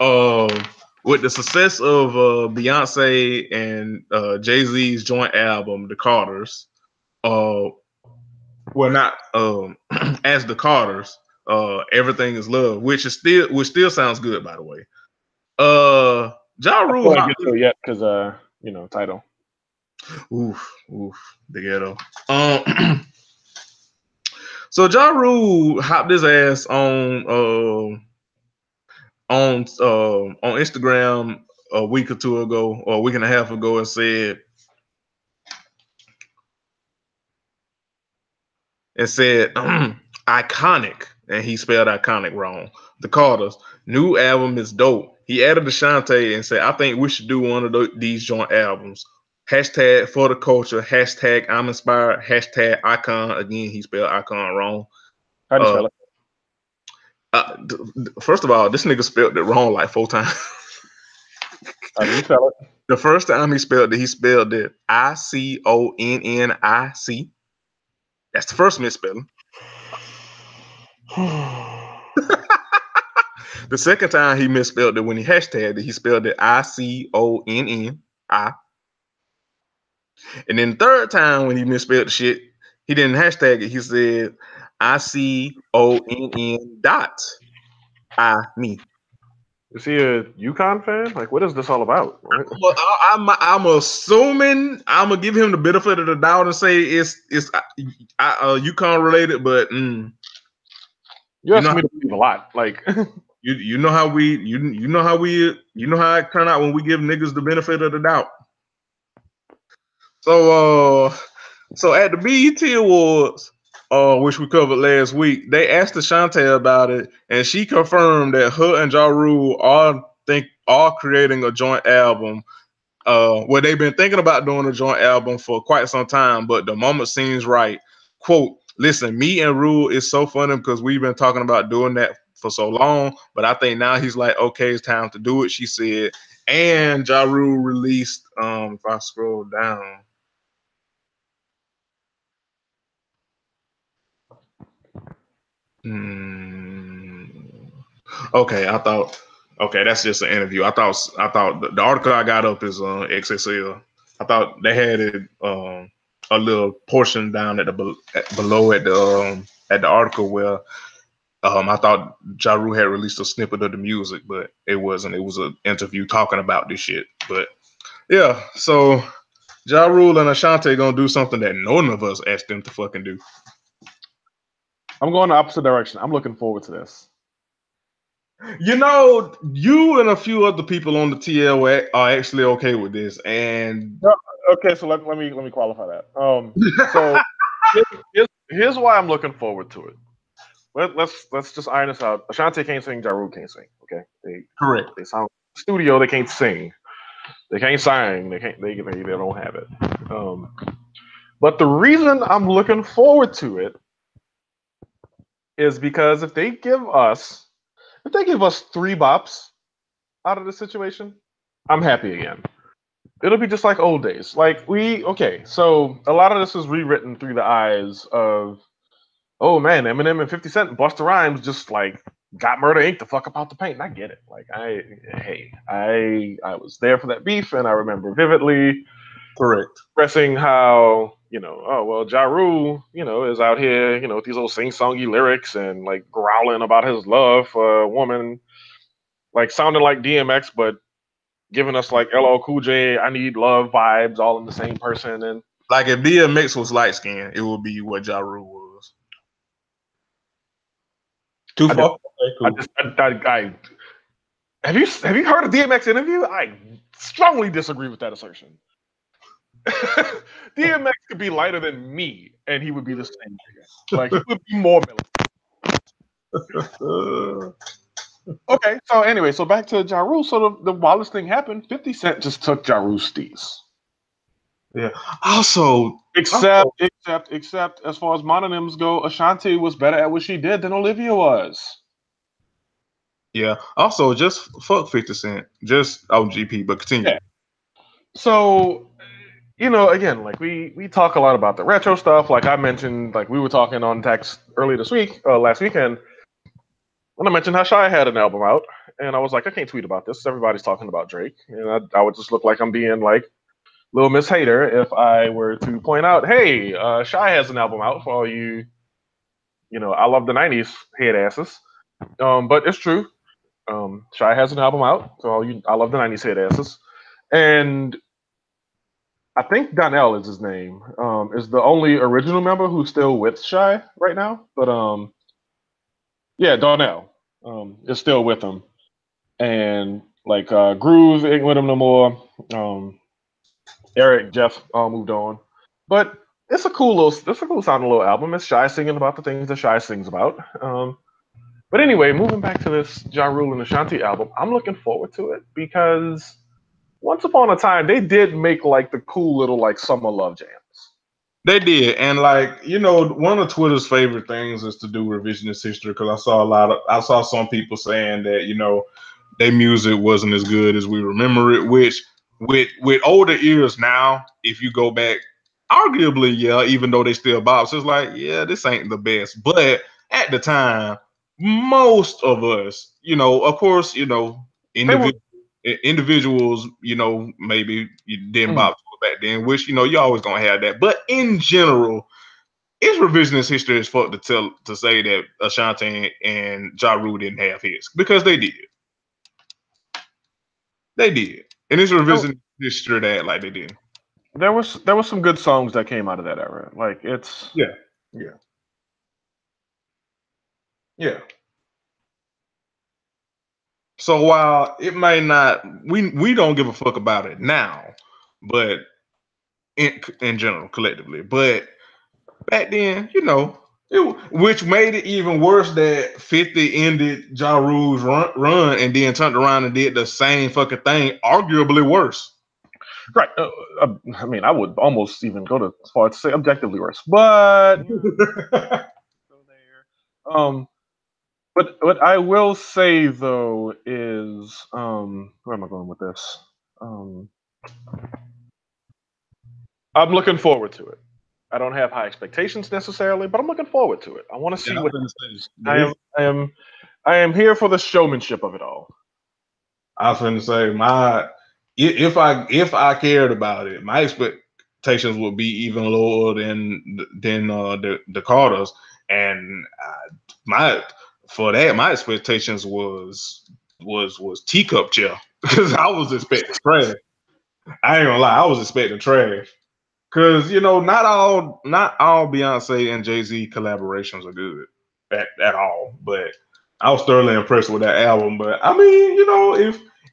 With the success of Beyonce and Jay-Z's joint album, The Carters, not as The Carters, Everything Is Love, which still sounds good, by the way. Ja Rule, I can't yet because title. Oof, the ghetto. So Ja Rule hopped his ass on Instagram a week or two ago, or a week and a half ago, and said iconic, and he spelled iconic wrong. The Carters new album is dope. He added Ashanti and said, I think we should do one of these joint albums. Hashtag for the culture. Hashtag I'm inspired. Hashtag icon. Again, he spelled icon wrong. How do you spell it? First of all, this nigga spelled it wrong like 4 times. How do you spell it? The first time he spelled it ICONNIC. That's the first misspelling. The second time he misspelled it when he hashtagged it, he spelled it ICONNI. And then the third time when he misspelled the shit, he didn't hashtag it. He said ICONN.I. Is he a UConn fan? Like, what is this all about? Right? Well, I'm assuming I'm gonna give him the benefit of the doubt and say it's UConn related, but you asked me to believe a lot. Like, you know how it turn out when we give niggas the benefit of the doubt. So at the BET Awards, which we covered last week, they asked Ashanti about it, and she confirmed that her and Ja Rule are creating a joint album. Well, they've been thinking about doing a joint album for quite some time, but the moment seems right. Quote, listen, me and Rule is so funny because we've been talking about doing that for so long, but I think now he's like, okay, it's time to do it, she said. And Ja Rule released, if I scroll down, Okay, I thought. Okay, that's just an interview. I thought the article I got up is on XSL. I thought they had it a little portion down below at the article where I thought Ja Rule had released a snippet of the music, but it wasn't. It was an interview talking about this shit. But yeah, so Ja Rule and Ashanti gonna do something that none of us asked them to fucking do. I'm going the opposite direction. I'm looking forward to this. You know, you and a few other people on the TL are actually okay with this, and Okay, so let me qualify that. So here's why I'm looking forward to it. Let's just iron this out. Ashanti can't sing. Ja Rule can't sing. Okay, correct. they sound studio. They can't sing. They can't sing. They can't. They don't have it. But the reason I'm looking forward to it is because if they give us 3 bops out of the situation, I'm happy again. It'll be just like old days. Like so a lot of this is rewritten through the eyes of, oh man, Eminem and 50 Cent and Busta Rhymes just like got Murder Inc. the fuck up out the paint. And I get it. Like I was there for that beef, and I remember vividly expressing how, oh well, Ja Rule, is out here, with these old sing-songy lyrics and like growling about his love for a woman, like sounding like DMX, but giving us like LL Cool J, I Need Love vibes, all in the same person. And like if DMX was light skinned, it would be what Ja Rule was. Too far. Have you heard a DMX interview? I strongly disagree with that assertion. DMX could be lighter than me, and he would be the same. Like he would be more militant. Okay, so anyway, so back to Ja Rule. So the wildest thing happened. 50 Cent just took Ja Rule's steez. Yeah. Also, except as far as mononyms go, Ashanti was better at what she did than Olivia was. Yeah. Also, just fuck 50 Cent. Just OGP, but continue. Yeah. So, again, like we talk a lot about the retro stuff. Like I mentioned, like we were talking on text earlier this week, last weekend, when I mentioned how Shy had an album out, and I was like, I can't tweet about this. Everybody's talking about Drake, and I would just look like I'm being like Little Miss Hater if I were to point out, hey, Shy has an album out for all you, I love the '90s head asses. But it's true. Shy has an album out for all you I love the '90s head asses, and I think Donnell is his name. Is the only original member who's still with Shy right now. But yeah, Donnell is still with him, and like Groove ain't with him no more. Eric, Jeff moved on, but it's a cool sounding little album. It's Shy singing about the things that Shy sings about. But anyway, moving back to this Ja Rule and Ashanti album, I'm looking forward to it because once upon a time they did make like the cool little like summer love jams. They did, and like one of Twitter's favorite things is to do revisionist history because I saw some people saying that their music wasn't as good as we remember it. Which with older ears now, if you go back, arguably, yeah, even though they still bops, it's like, yeah, this ain't the best. But at the time, most of us, of course, individuals, maybe you didn't bop back then, which you always gonna have that. But in general, it's revisionist history as fuck to say that Ashanti and Ja Rule didn't have hits because they did. They did, and it's revisionist history that like they did. There was some good songs that came out of that era. Like it's yeah. So while it may not, we don't give a fuck about it now, but in general, collectively, but back then, which made it even worse that 50 ended Ja Rule's run and then turned around and did the same fucking thing, arguably worse. Right. I mean, I would almost even go as far as to say objectively worse, but But what I will say though is, where am I going with this? I'm looking forward to it. I don't have high expectations necessarily, but I'm looking forward to it. I want to see what I am. I am here for the showmanship of it all. I was going to say if I cared about it, my expectations would be even lower than the Carters, and my expectations was teacup chair because I was expecting trash. I ain't gonna lie, I was expecting trash because not all Beyonce and Jay-Z collaborations are good at all, but I was thoroughly impressed with that album. But I mean,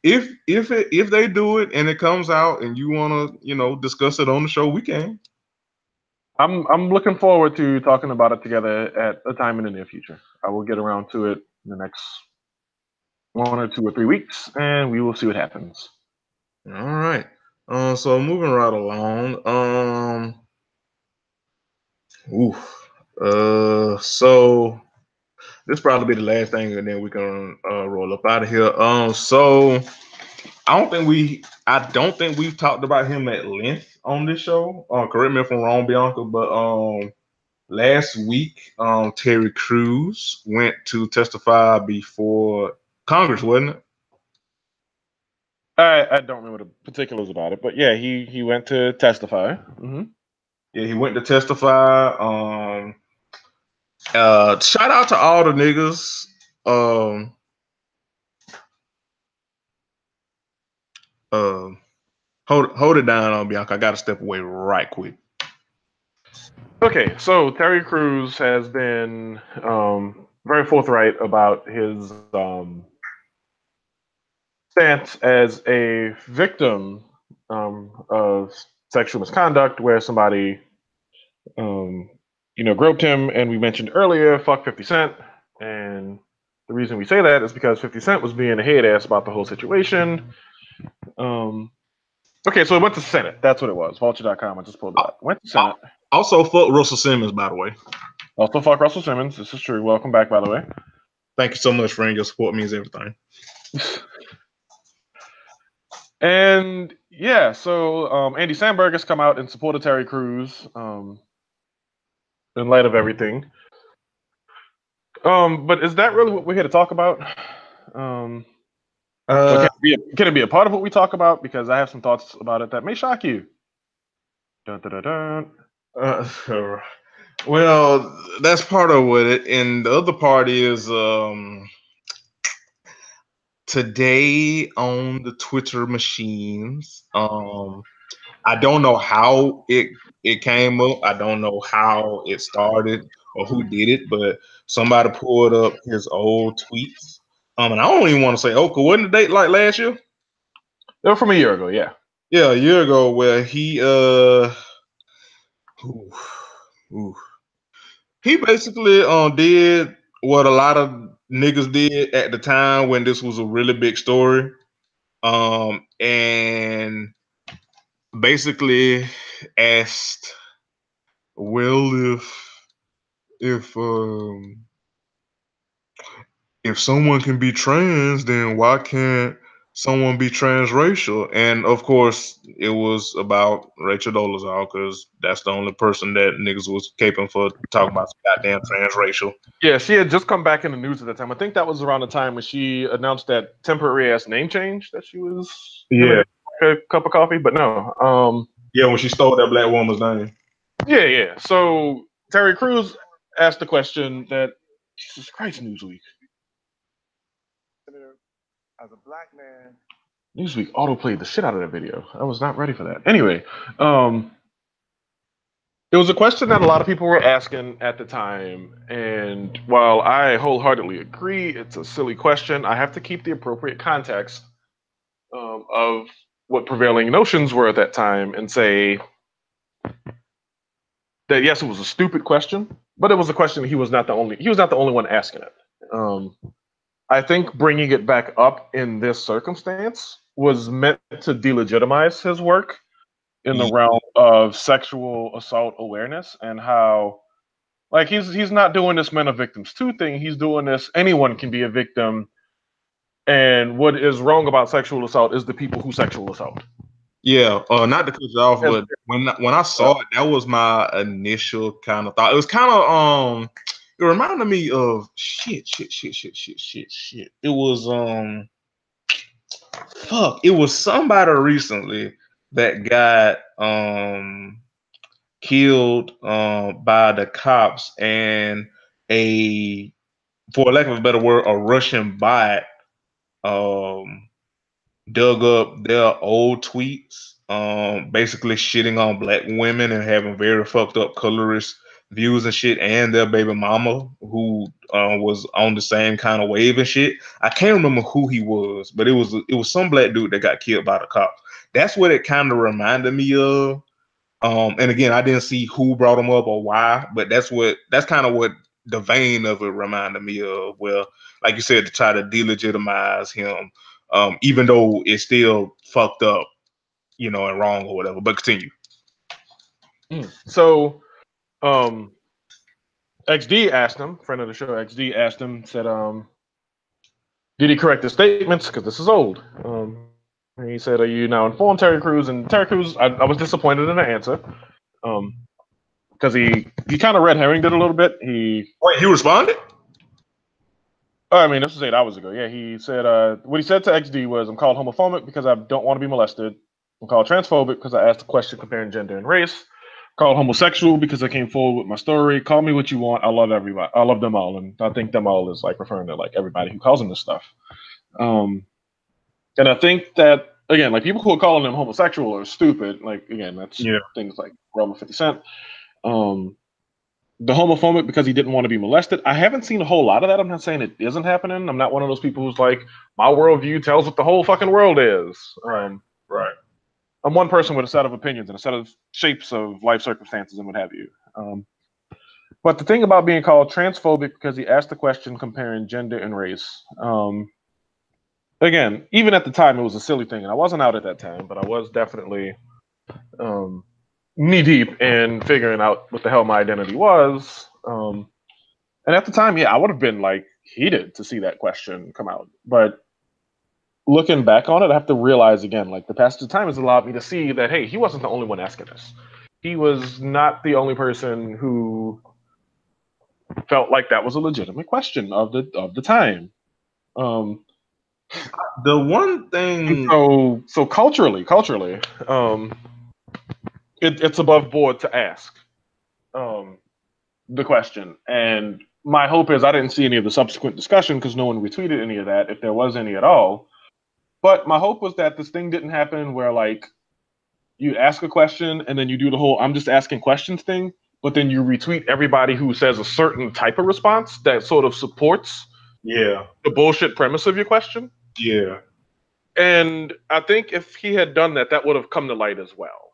if they do it and it comes out and you want to discuss it on the show, we can. I'm looking forward to talking about it together at a time in the near future. I will get around to it in the next 1 or 2 or 3 weeks, and we will see what happens. All right. So moving right along. So this probably be the last thing, and then we can roll up out of here. So I don't think we've talked about him at length on this show. Correct me if I'm wrong, Bianca, but last week, Terry Crews went to testify before Congress, wasn't it? I don't remember the particulars about it, but yeah, he went to testify. Mm-hmm. Yeah, he went to testify. Shout out to all the niggas. Hold it down on Bianca. I gotta step away right quick. Okay, so Terry Crews has been very forthright about his stance as a victim of sexual misconduct, where somebody groped him, and we mentioned earlier, fuck 50 Cent, and the reason we say that is because 50 Cent was being a head ass about the whole situation. Okay, so it went to Senate. That's what it was. Vulture.com. I just pulled it up. Went to Senate. Also, fuck Russell Simmons, by the way. Also, fuck Russell Simmons. This is true. Welcome back, by the way. Thank you so much, friend. Your support means everything. And yeah, so Andy Samberg has come out in support of Terry Crews in light of everything. But is that really what we're here to talk about? Can it be a part of what we talk about? Because I have some thoughts about it that may shock you. Dun, dun, dun, dun. Well, that's part of it, and the other part is today on the Twitter machines. I don't know how it came up. I don't know how it started or who did it, but somebody pulled up his old tweets. And I don't even want to say, wasn't the date like last year? They were from a year ago, yeah. Yeah, a year ago, where he he basically did what a lot of niggas did at the time when this was a really big story. And basically asked, well, if someone can be trans, then why can't someone be transracial? And of course, it was about Rachel Dolezal, because that's the only person that niggas was caping for talking about goddamn transracial. Yeah, she had just come back in the news at that time. I think that was around the time when she announced that temporary ass name change that she was a cup of coffee. But no, yeah, when she stole that black woman's name. Yeah. So Terry Crews asked the question that Jesus Christ, Newsweek. As a black man, Newsweek autoplayed the shit out of that video. I was not ready for that. Anyway, it was a question that a lot of people were asking at the time, and while I wholeheartedly agree it's a silly question, I have to keep the appropriate context of what prevailing notions were at that time and say that yes, it was a stupid question, but it was a question he was not the only one asking it. I think bringing it back up in this circumstance was meant to delegitimize his work in the realm of sexual assault awareness, and how, like, he's not doing this men of victims too thing. He's doing this anyone can be a victim, and what is wrong about sexual assault is the people who sexual assault. Yeah, not to cut you off, but when I saw it, that was my initial kind of thought. It was kind of It reminded me of shit. It was fuck. It was somebody recently that got killed by the cops, and a, for lack of a better word, a Russian bot um dug up their old tweets, basically shitting on black women and having very fucked up colorist views and shit, and their baby mama who was on the same kind of wave and shit. I can't remember who he was, but it was some black dude that got killed by the cops. That's what it kind of reminded me of. And again, I didn't see who brought him up or why, but that's kind of what the vein of it reminded me of. Well, like you said, to try to delegitimize him, even though it's still fucked up, and wrong or whatever. But continue. So, XD asked him, friend of the show, XD asked him, said, did he correct his statements? Because this is old. And he said, are you now informed, Terry Crews? And Terry Crews, I was disappointed in the answer. Because he kind of red herringed it a little bit. He responded? I mean, this was 8 hours ago. Yeah, he said, what he said to XD was, I'm called homophobic because I don't want to be molested. I'm called transphobic because I asked a question comparing gender and race. Called homosexual because I came forward with my story. Call me what you want. I love everybody. I love them all. And I think them all is like referring to like everybody who calls him this stuff. And I think that, again, like people who are calling him homosexual are stupid. Like, again, that's things like Roma 50 Cent. The homophobic because he didn't want to be molested. I haven't seen a whole lot of that. I'm not saying it isn't happening. I'm not one of those people who's like, my worldview tells what the whole fucking world is. Right. I'm one person with a set of opinions and a set of shapes of life circumstances and what have you. But the thing about being called transphobic because he asked the question comparing gender and race. Again, even at the time, it was a silly thing. And I wasn't out at that time, but I was definitely knee deep in figuring out what the hell my identity was. And at the time, I would have been like heated to see that question come out. But looking back on it, I have to realize again, like the passage of time has allowed me to see that, hey, he wasn't the only one asking this. He was not the only person who felt like that was a legitimate question of the time. The one thing, so culturally, it's above board to ask the question. And my hope is I didn't see any of the subsequent discussion because no one retweeted any of that, if there was any at all. But my hope was that this thing didn't happen where like you ask a question and then you do the whole I'm just asking questions thing, but then you retweet everybody who says a certain type of response that sort of supports the bullshit premise of your question. Yeah. And I think if he had done that, that would have come to light as well.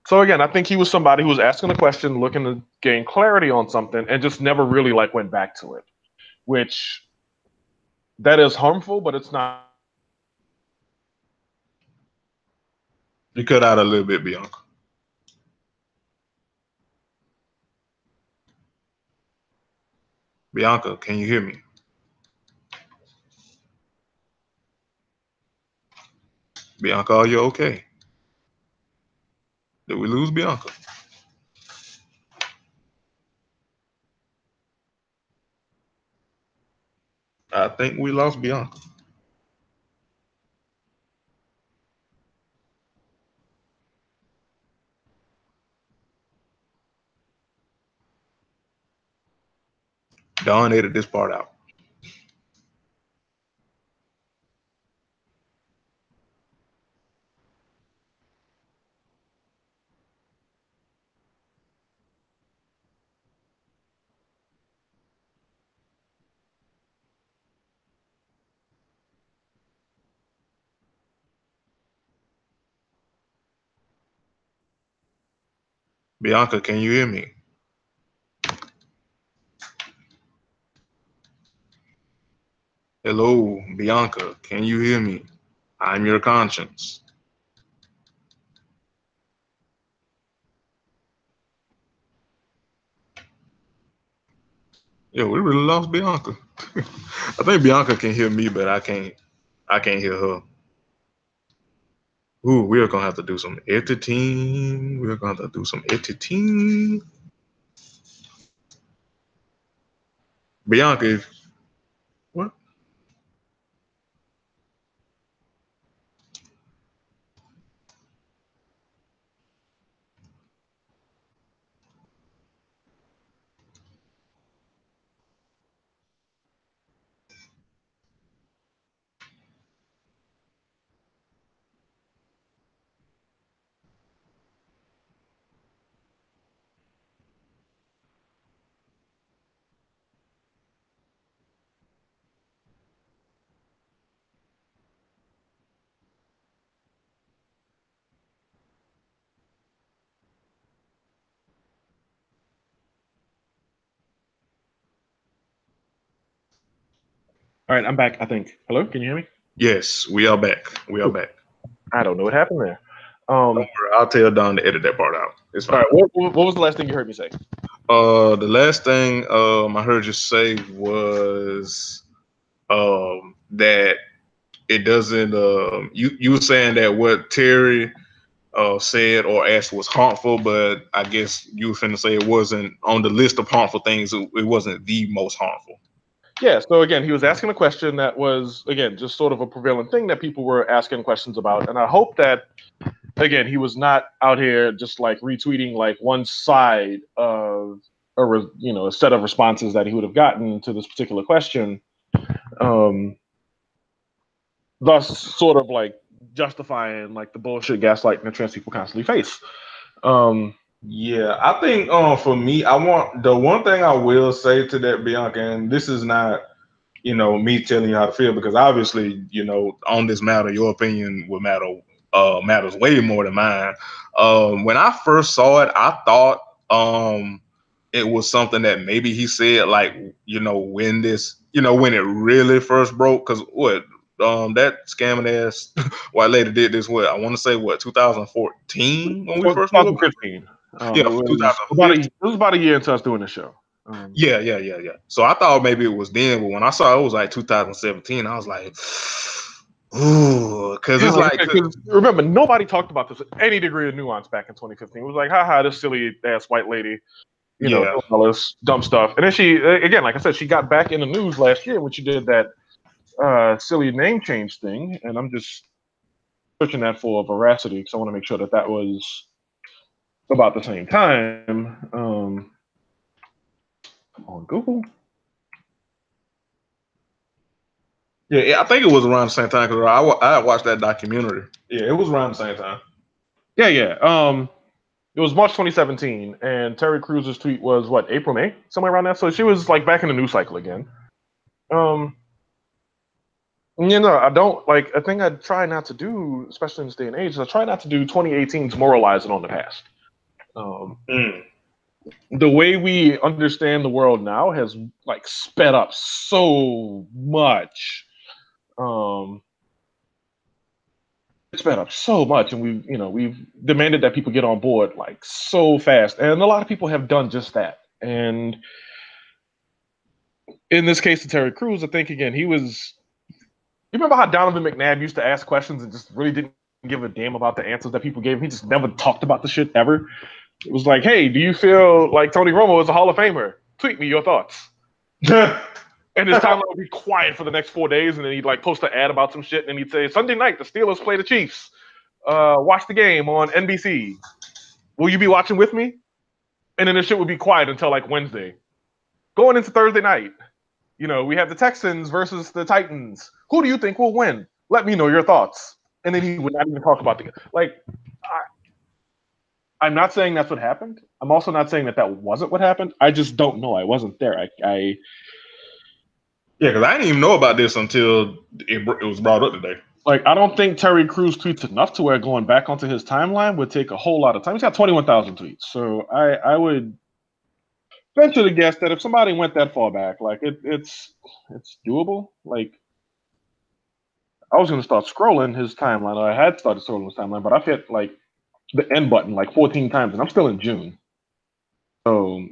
So again, I think he was somebody who was asking a question, looking to gain clarity on something, and just never really like went back to it, which that is harmful, but it's not. You cut out a little bit, Bianca. Bianca, can you hear me? Bianca, are you okay? Did we lose Bianca? I think we lost Bianca. Don edited this part out. Bianca, can you hear me? Hello, Bianca, can you hear me? I'm your conscience. Yo, we really lost Bianca. I think Bianca can hear me, but I can't hear her. Ooh, we're gonna have to do some editing. Bianca, what? All right, I'm back. I think. Hello, can you hear me? Yes, we are back. We are back. I don't know what happened there. Don't worry, I'll tell Don to edit that part out. It's All fine. right, what was the last thing you heard me say? The last thing I heard you say was that it doesn't. You were saying that what Terry said or asked was harmful, but I guess you were finna say it wasn't on the list of harmful things. It wasn't the most harmful. Yeah, so again, he was asking a question that was, again, just sort of a prevalent thing that people were asking questions about. And I hope that, again, he was not out here just like retweeting like one side of a set of responses that he would have gotten to this particular question. Thus sort of like justifying like the bullshit gaslighting that trans people constantly face. Yeah, I think for me, I want the one thing I will say to that, Bianca, and this is not, me telling you how to feel, because obviously, on this matter, your opinion would matters way more than mine. When I first saw it, I thought it was something that maybe he said like, when it really first broke, because that scamming ass white lady did this, what I want to say, 2014 when we first knew about it? 2015. Yeah, It was 2015. about a year into us doing the show. Yeah. So I thought maybe it was then, but when I saw it was like 2017, I was like, ooh, because it's like, remember, nobody talked about this with any degree of nuance back in 2015. It was like, haha, this silly ass white lady, doing all this dumb stuff. And then she, again, like I said, she got back in the news last year when she did that silly name change thing. And I'm just searching that for veracity because I want to make sure that that was about the same time. On Google. Yeah, I think it was around the same time because I watched that documentary. Yeah, it was around the same time. Yeah. It was March 2017, and Terry Crews's tweet was what, April, May, somewhere around that. So she was like back in the news cycle again. I don't like. A thing I try not to do, especially in this day and age, is I try not to do 2018's moralizing on the past. The way we understand the world now has like sped up so much. It's sped up so much, and we've demanded that people get on board like so fast, and a lot of people have done just that. And in this case, to Terry Crews, I think again he was. You remember how Donovan McNabb used to ask questions and just really didn't give a damn about the answers that people gave him? He just never talked about the shit ever. It was like, hey, do you feel like Tony Romo is a Hall of Famer? Tweet me your thoughts. And his timeline would be quiet for the next 4 days, and then he'd like post an ad about some shit, and then he'd say, Sunday night, the Steelers play the Chiefs. Watch the game on NBC. Will you be watching with me? And then the shit would be quiet until like Wednesday. Going into Thursday night, we have the Texans versus the Titans. Who do you think will win? Let me know your thoughts. And then he would not even talk about the I'm not saying that's what happened. I'm also not saying that wasn't what happened. I just don't know. I wasn't there. Yeah, because I didn't even know about this until it was brought up today. Like, I don't think Terry Crews tweets enough to where going back onto his timeline would take a whole lot of time. He's got 21,000 tweets. So I would venture to guess that if somebody went that far back, like it's doable. Like, I was going to start scrolling his timeline. Or I had started scrolling his timeline, but I've hit like the end button like 14 times, and I'm still in June. So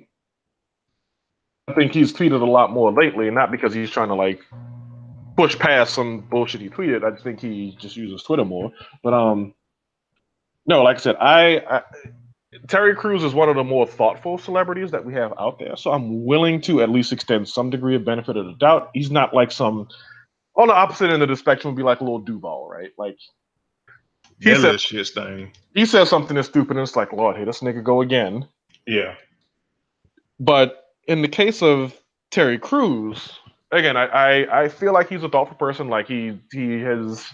I think he's tweeted a lot more lately, not because he's trying to like push past some bullshit he tweeted. I just think he just uses Twitter more. But no, like I said, Terry Crews is one of the more thoughtful celebrities that we have out there, so I'm willing to at least extend some degree of benefit of the doubt. He's not like some on the opposite end of the spectrum would be like a little Duval, right? Like he That said little shit stain. he says something that's stupid and it's like, Lord, here this nigga go again. Yeah. But in the case of Terry Crews, again, I feel like he's a thoughtful person. Like he has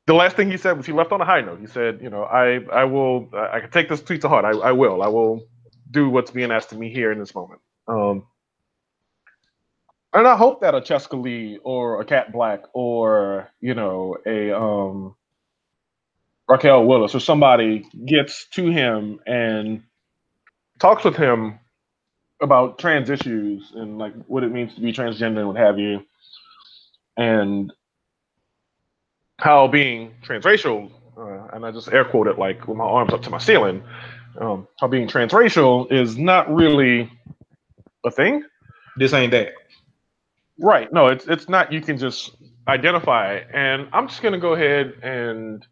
the last thing he said was he left on a high note. He said, you know, I can take this tweet to heart. I will do what's being asked of me here in this moment. And I hope that a Cheska Lee or a Cat Black or you know a Raquel Willis or somebody gets to him and talks with him about trans issues and like what it means to be transgender and what have you, and how being transracial, and I just air quote it like with my arms up to my ceiling, how being transracial is not really a thing. This ain't that. Right. No, it's not. You can just identify, and I'm just gonna go ahead and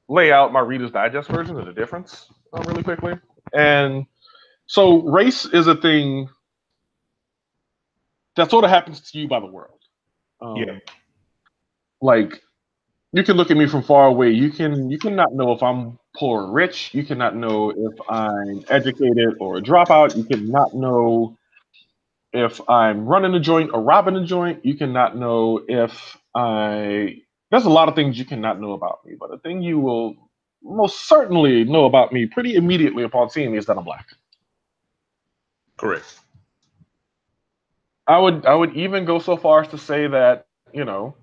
lay out my Reader's Digest version of the difference really quickly. And so, race is a thing that sort of happens to you by the world. Yeah. Like you can look at me from far away. You cannot know if I'm poor or rich. You cannot know if I'm educated or a dropout. You cannot know if I'm running a joint or robbing a joint. You cannot know if there's a lot of things you cannot know about me, but the thing you will most certainly know about me pretty immediately upon seeing me is that I'm black. Correct. I would even go so far as to say that, you know,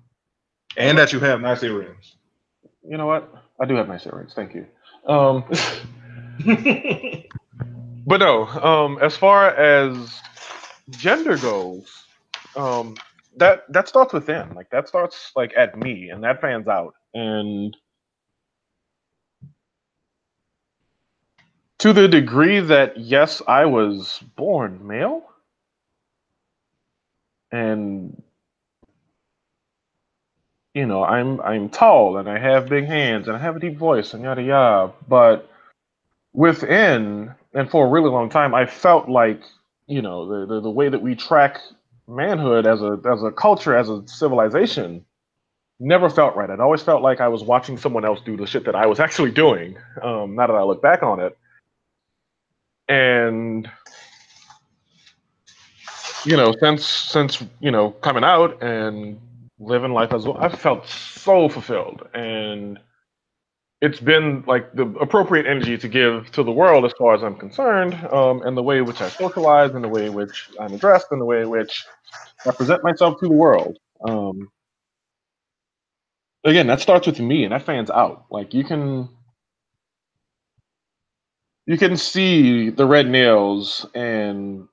And that you have nice earrings. you know what? I do have nice earrings. Thank you. But no, as far as gender goes, that starts within. Like that starts like at me, and that fans out. And to the degree that yes, I was born male, and you know, I'm tall and I have big hands and I have a deep voice and yada yada. But within and for a really long time, I felt like you know the way that we track manhood as a culture, as a civilization, never felt right. It always felt like I was watching someone else do the shit that I was actually doing. Now that I look back on it, and you know, since you know coming out and living life as well, I've felt so fulfilled, and it's been like the appropriate energy to give to the world as far as I'm concerned, and the way in which I socialize, and the way in which I'm addressed, and the way in which I present myself to the world. Again, that starts with me, and that fans out. Like you can see the red nails and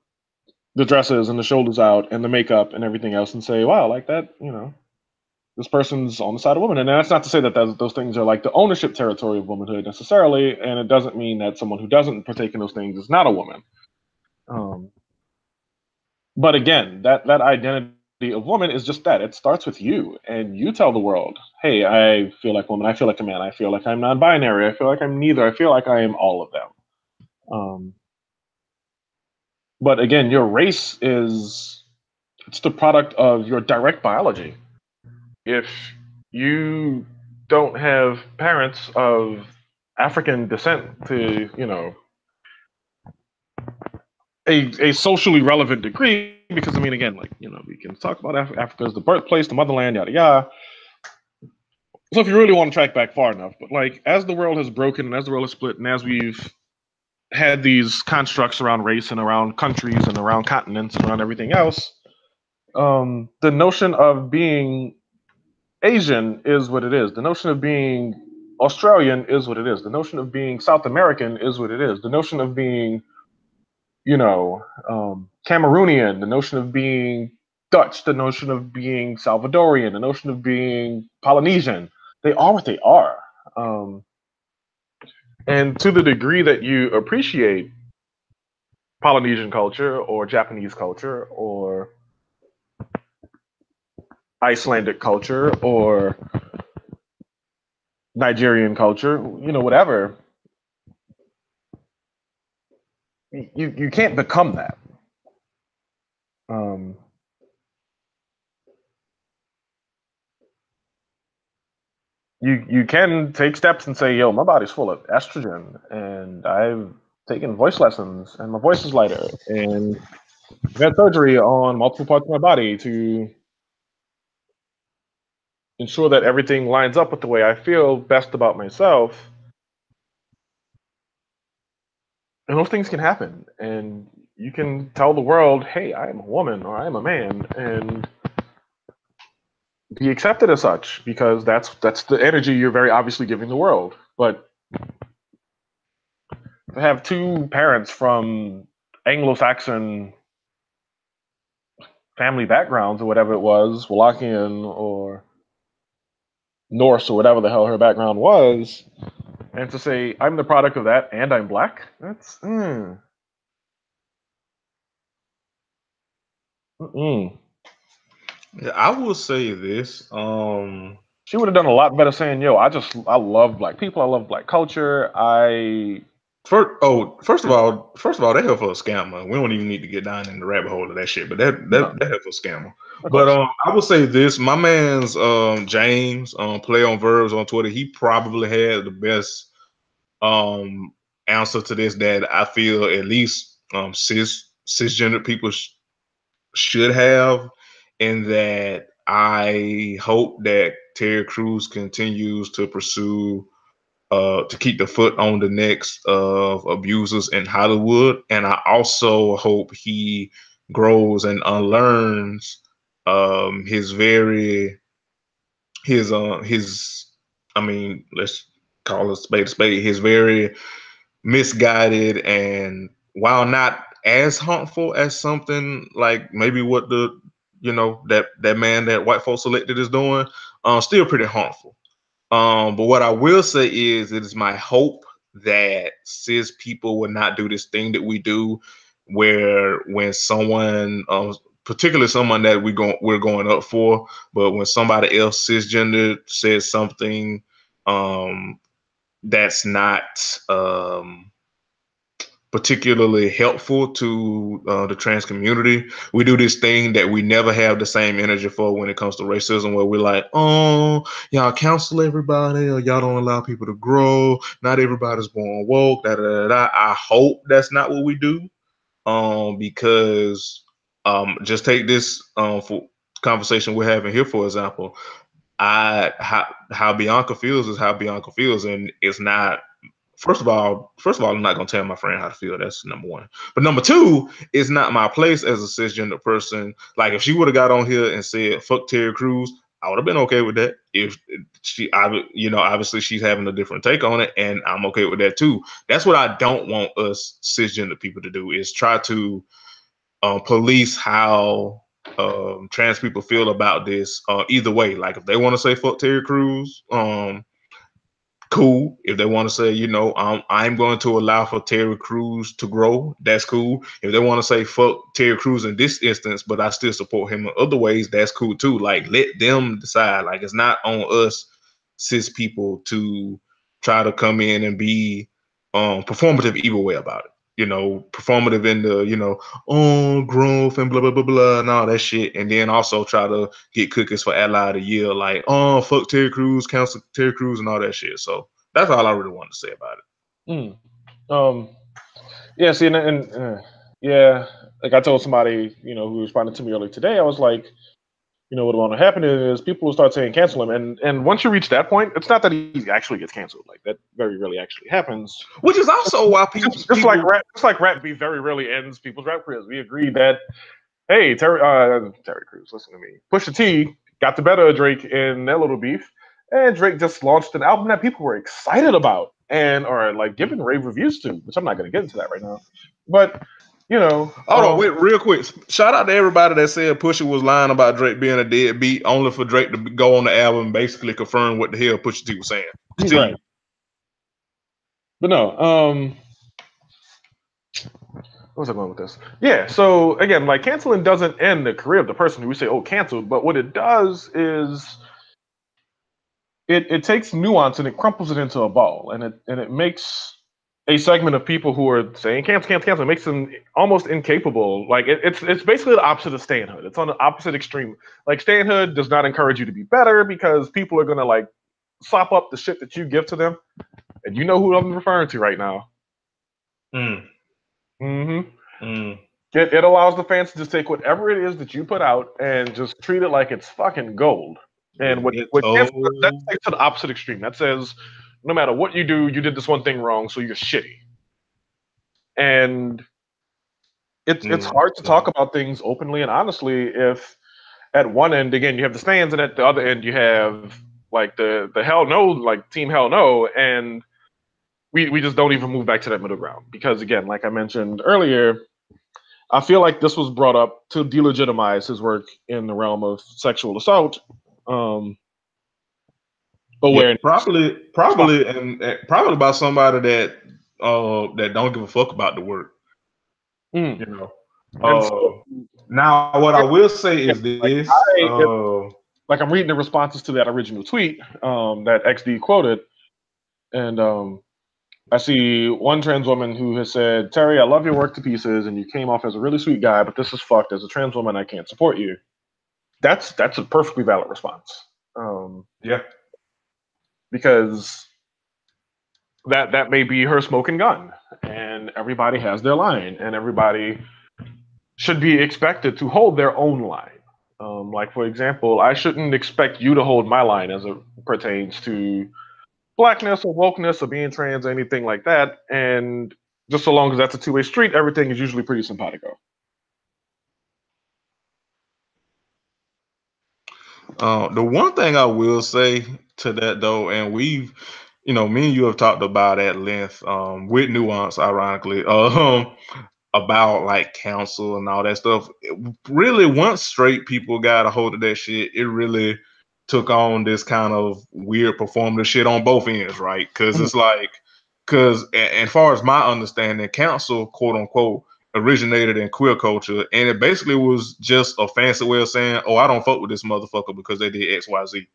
the dresses and the shoulders out and the makeup and everything else, and say, "Wow, like that." You know, this person's on the side of women. And that's not to say that those things are like the ownership territory of womanhood necessarily, and it doesn't mean that someone who doesn't partake in those things is not a woman. But again, that identity of woman is just that. It starts with you, and you tell the world, "Hey, I feel like a woman. I feel like a man. I feel like I'm non-binary. I feel like I'm neither. I feel like I am all of them." But again, your race is it's the product of your direct biology. If you don't have parents of African descent to, you know, a socially relevant degree, because I mean, again, like, you know, we can talk about Africa as the birthplace, the motherland, yada yada. So if you really want to track back far enough, but like as the world has broken and as the world has split, and as we've had these constructs around race and around countries and around continents and around everything else, the notion of being Asian is what it is. The notion of being Australian is what it is. The notion of being South American is what it is. The notion of being, you know, Cameroonian, the notion of being Dutch, the notion of being Salvadorian, the notion of being Polynesian, they are what they are. And to the degree that you appreciate Polynesian culture or Japanese culture or Icelandic culture or Nigerian culture, you know, whatever, you can't become that. You can take steps and say, yo, my body's full of estrogen, and I've taken voice lessons, and my voice is lighter, and I've had surgery on multiple parts of my body to ensure that everything lines up with the way I feel best about myself. And those things can happen, and you can tell the world, hey, I am a woman or I am a man, and be accepted as such, because that's the energy you're very obviously giving the world. But to have two parents from Anglo-Saxon family backgrounds or whatever it was, Wallachian or Norse or whatever the hell her background was, and to say I'm the product of that and I'm black, that's Yeah, I will say this. She would have done a lot better saying, "Yo, I love black people. I love black culture. First of all, that hell for a scammer. We don't even need to get down in the rabbit hole of that shit. But that hell for a scammer. But I will say this: my man's James Play on Verbs on Twitter. He probably had the best answer to this that I feel at least cisgender people should have, in that I hope that Terry Crews continues to pursue to keep the foot on the necks of abusers in Hollywood, and I also hope he grows and unlearns let's call it spade a spade, his very misguided, and while not as harmful as something like maybe what that man that white folks selected is doing, still pretty harmful. But what I will say is, it is my hope that cis people will not do this thing that we do, where when someone, particularly someone that we're going up for, but when somebody else cisgender says something that's not particularly helpful to the trans community, we do this thing that we never have the same energy for when it comes to racism, where we're like, oh, y'all counsel everybody, or y'all don't allow people to grow. Not everybody's born woke. Da, da, da, da. I hope that's not what we do, because just take this for conversation we're having here, for example. How Bianca feels is how Bianca feels, and it's not. First of all, I'm not gonna tell my friend how to feel. That's number one. But number two, it's not my place as a cisgender person. Like, if she would have got on here and said "fuck Terry Crews," I would have been okay with that. If obviously she's having a different take on it, and I'm okay with that too. That's what I don't want us cisgender people to do, is try to police how trans people feel about this. Either way, like if they want to say "fuck Terry Crews," cool. If they want to say, I'm going to allow for Terry Crews to grow, that's cool. If they want to say fuck Terry Crews in this instance, but I still support him in other ways, that's cool too. Like, let them decide. Like, it's not on us cis people to try to come in and be performative either way about it. Performative in the, growth and blah, blah, blah, blah, and all that shit. And then also try to get cookies for ally of the year, like, fuck Terry Crews, cancel Terry Crews, and all that shit. So that's all I really wanted to say about it. Yeah, see, yeah, like I told somebody, who responded to me earlier today, I was like, what will happen is people will start saying cancel him, and once you reach that point, it's not that he actually gets canceled. Like, that very rarely actually happens. Which is also why people just like rap beef very rarely ends people's rap careers. We agreed that, hey, Terry Crews, listen to me. Pusha T got the better of Drake in their little beef, and Drake just launched an album that people were excited about and are like giving rave reviews to, which I'm not going to get into that right now, but. Hold on, wait, real quick. Shout out to everybody that said Pusha was lying about Drake being a deadbeat, only for Drake to go on the album and basically confirm what the hell Pusha T was saying. Right. But no, what was I going with this? Yeah, so again, like, canceling doesn't end the career of the person who we say, oh, canceled, but what it does is it takes nuance and it crumples it into a ball, and it makes a segment of people who are saying cancel. It makes them almost incapable. Like it's basically the opposite of stanhood. It's on the opposite extreme. Like stanhood does not encourage you to be better because people are gonna like sop up the shit that you give to them, and you know who I'm referring to right now. It allows the fans to just take whatever it is that you put out and just treat it like it's fucking gold. And what that takes to the opposite extreme. That says no matter what you do, you did this one thing wrong, so you're shitty. And it's hard to talk about things openly and honestly if at one end again you have the stands and at the other end you have like the hell no, like team hell no, and we just don't even move back to that middle ground because again, like I mentioned earlier, I feel like this was brought up to delegitimize his work in the realm of sexual assault. Awareness. Yeah, probably by somebody that don't give a fuck about the work. You know. Now, what I will say is this: like I'm reading the responses to that original tweet that XD quoted, and I see one trans woman who has said, "Terry, I love your work to pieces, and you came off as a really sweet guy, but this is fucked. As a trans woman, I can't support you." That's a perfectly valid response. Yeah. Because that may be her smoking gun, and everybody has their line, and everybody should be expected to hold their own line. Like for example, I shouldn't expect you to hold my line as it pertains to blackness or wokeness or being trans or anything like that. And just so long as that's a two-way street, everything is usually pretty simpatico. The one thing I will say to that though, and we've, me and you have talked about at length, with nuance, ironically, about like counsel and all that stuff. Really, once straight people got a hold of that shit, it really took on this kind of weird performative shit on both ends, right? Because it's like, as far as my understanding, counsel, quote unquote, originated in queer culture, and it basically was just a fancy way of saying, "Oh, I don't fuck with this motherfucker because they did X, Y, Z,"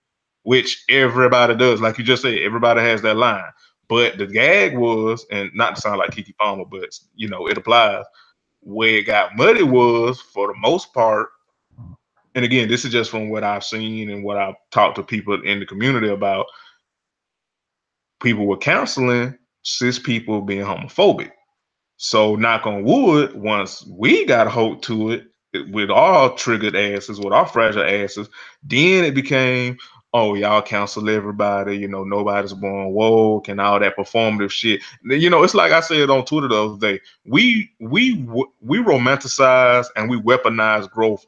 which everybody does. Like you just said, everybody has that line. But the gag was, and not to sound like Keke Palmer, but it applies. Where it got muddy was, for the most part, and again, this is just from what I've seen and what I've talked to people in the community about. People were counseling cis people being homophobic. So knock on wood, once we got a hold to it with our triggered asses, with our fragile asses, then it became, oh, y'all counsel everybody, nobody's born woke and all that performative shit. It's like I said on Twitter the other day, we romanticize and we weaponize growth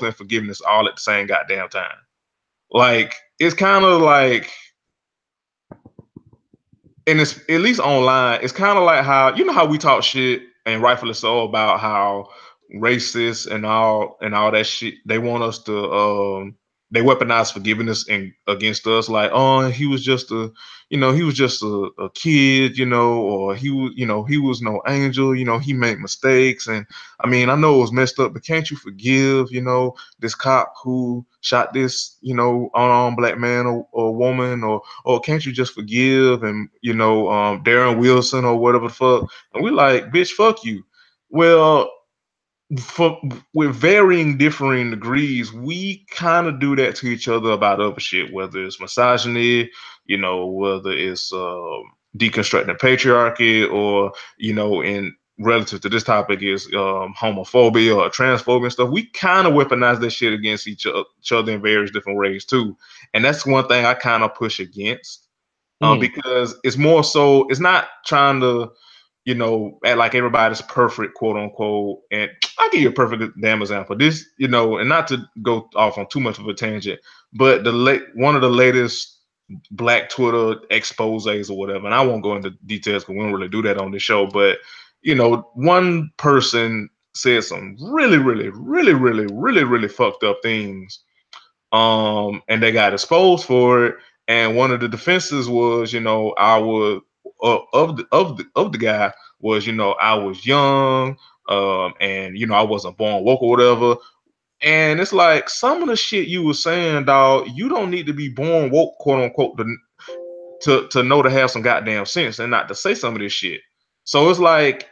and forgiveness all at the same goddamn time. Like, it's kind of like, and it's at least online, it's kind of like how how we talk shit, and rightfully so, about how racist and all that shit, they want us to they weaponize forgiveness and against us, like, oh, he was just a kid, or he was no angel, he made mistakes, and I mean, I know it was messed up, but can't you forgive this cop who shot this unarmed black man or woman, or can't you just forgive, and Darren Wilson or whatever the fuck, and we like, bitch, fuck you. Well, with varying differing degrees, we kind of do that to each other about other shit, whether it's misogyny, whether it's deconstructing patriarchy, or in relative to this topic is homophobia or transphobia and stuff. We kind of weaponize that shit against each other in various different ways too, and that's one thing I kind of push against, because it's more so, it's not trying to act like everybody's perfect, quote unquote. And I'll give you a perfect damn example. This, and not to go off on too much of a tangent, but one of the latest Black Twitter exposes or whatever, and I won't go into details because we don't really do that on this show, but one person said some really, really, really, really, really, really fucked up things. And they got exposed for it. And one of the defenses was, I would of the guy was, I was young, and I wasn't born woke or whatever. And it's like, some of the shit you were saying, dog, you don't need to be born woke, quote unquote, to know to have some goddamn sense and not to say some of this shit. So it's like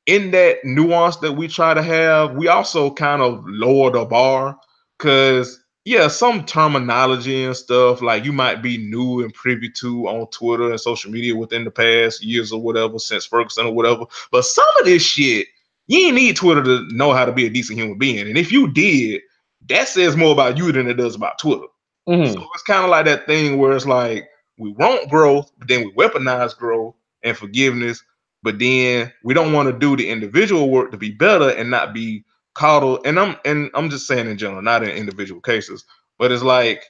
in that nuance that we try to have, we also kind of lower the bar because yeah, some terminology and stuff like you might be new and privy to on Twitter and social media within the past years or whatever, since Ferguson or whatever. But some of this shit, you ain't need Twitter to know how to be a decent human being. And if you did, that says more about you than it does about Twitter. Mm-hmm. So it's kind of like that thing where it's like we want growth, but then we weaponize growth and forgiveness, but then we don't want to do the individual work to be better and not be coddled. And I'm just saying in general, not in individual cases, but it's like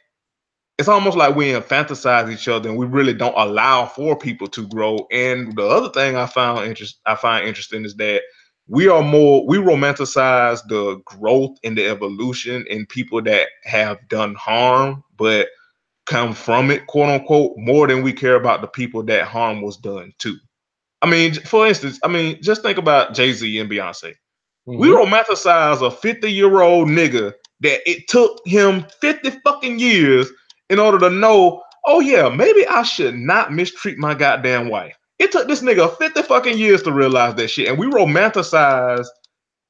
it's almost like we infantilize each other and we really don't allow for people to grow. And the other thing I find interesting is that we romanticize the growth and the evolution in people that have done harm, but come from it, quote unquote, more than we care about the people that harm was done to. I mean, for instance, just think about Jay-Z and Beyonce. We romanticize a 50-year-old nigga that it took him 50 fucking years in order to know, oh yeah, maybe I should not mistreat my goddamn wife. It took this nigga 50 fucking years to realize that shit. And we romanticize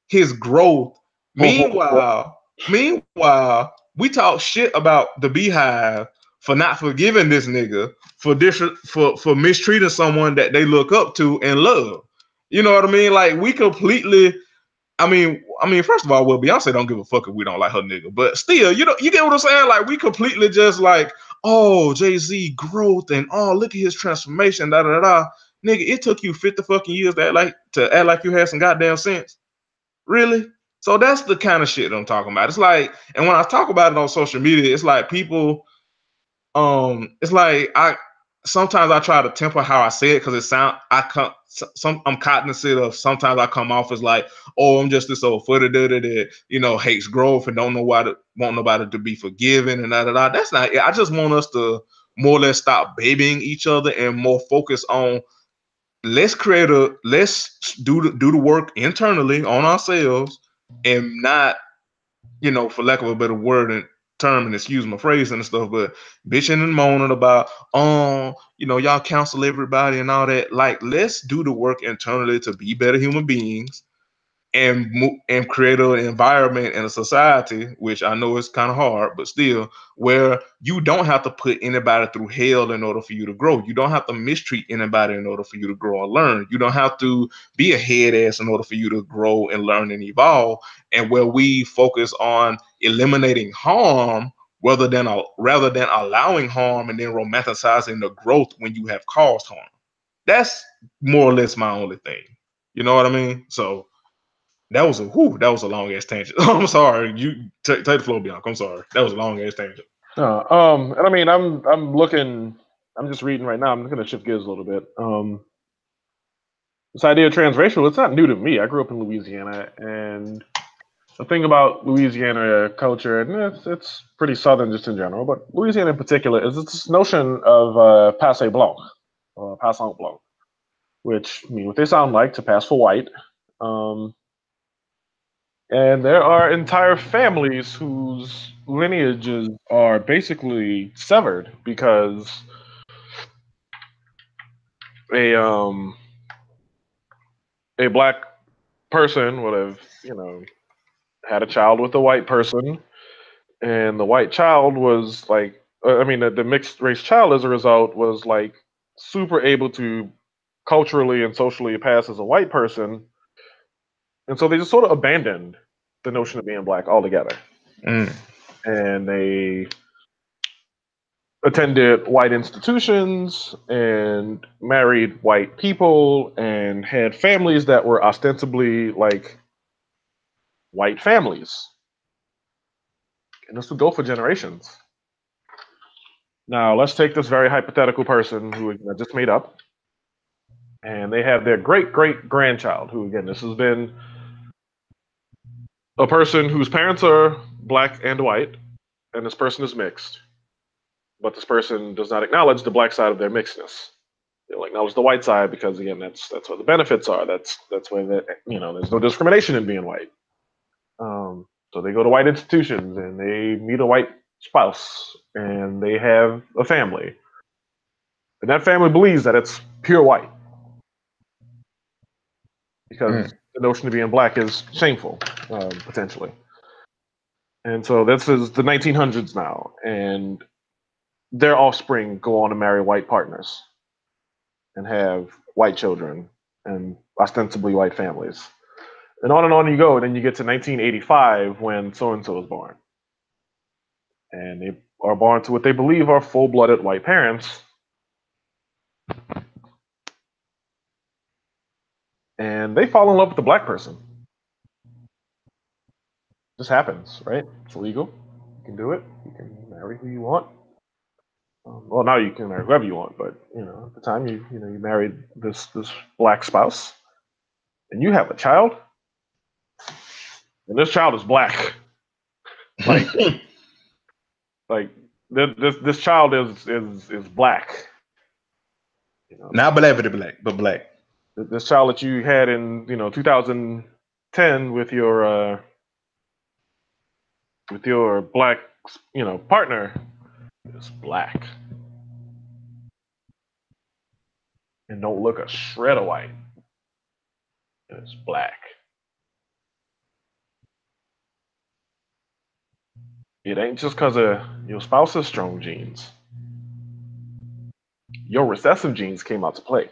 his growth. Meanwhile, we talk shit about the Beehive for not forgiving this nigga for mistreating someone that they look up to and love. You know what I mean? Like we completely. I mean, first of all, well, Beyonce don't give a fuck if we don't like her nigga, but still, you get what I'm saying? Like we completely just like, oh, Jay-Z growth and oh, look at his transformation, da da da. Nigga, it took you 50 fucking years to act like you had some goddamn sense. Really? So that's the kind of shit I'm talking about. It's like, and when I talk about it on social media, it's like people, it's like sometimes I try to temper how I say it because I'm cognizant of sometimes I come off as like, oh, I'm just this old footer that hates growth and don't want nobody to be forgiven and da da da. That's not it. I just want us to more or less stop babying each other and more focus on let's do the work internally on ourselves and not, for lack of a better word and term, and excuse my phrase and stuff, but bitching and moaning about, y'all counsel everybody and all that. Like, let's do the work internally to be better human beings and create an environment and a society, which I know is kind of hard, but still, where you don't have to put anybody through hell in order for you to grow. You don't have to mistreat anybody in order for you to grow and learn. You don't have to be a head ass in order for you to grow and learn and evolve. And where we focus on eliminating harm rather than allowing harm and then romanticizing the growth when you have caused harm. That's more or less my only thing. You know what I mean? So that was a long ass tangent. I'm sorry. You take the floor, Bianca. I'm sorry. That was a long ass tangent. And I mean, I'm just reading right now. I'm going to shift gears a little bit. This idea of transracial, it's not new to me. I grew up in Louisiana, and the thing about Louisiana culture, and it's pretty southern just in general, but Louisiana in particular, is this notion of passe blanc, or passant blanc, which mean what they sound like, to pass for white. And there are entire families whose lineages are basically severed because a black person would have, had a child with a white person, and the white child was like, the mixed race child as a result was like super able to culturally and socially pass as a white person, and so they just sort of abandoned the notion of being black altogether. And they attended white institutions and married white people and had families that were ostensibly like white families. And this would go for generations. Now, let's take this very hypothetical person who I just made up, and they have their great-great-grandchild, who, again, this has been a person whose parents are black and white, and this person is mixed. But this person does not acknowledge the black side of their mixedness. They'll acknowledge the white side because, again, that's where the benefits are. That's where there's no discrimination in being white. So they go to white institutions and they meet a white spouse and they have a family. And that family believes that it's pure white because the notion of being black is shameful, potentially. And so this is the 1900s now, and their offspring go on to marry white partners and have white children and ostensibly white families. And on you go. And then you get to 1985 when so and so is born. And they are born to what they believe are full blooded white parents. And they fall in love with a black person. This happens, right? It's illegal. You can do it. You can marry who you want. Well, now you can marry whoever you want, but at the time you married this black spouse, and you have a child, and this child is black. Like, this child is black. Not black, but black. This child that you had in 2010 with your black partner is black, and don't look a shred of white. It's black. It ain't just because of your spouse's strong genes. Your recessive genes came out to play.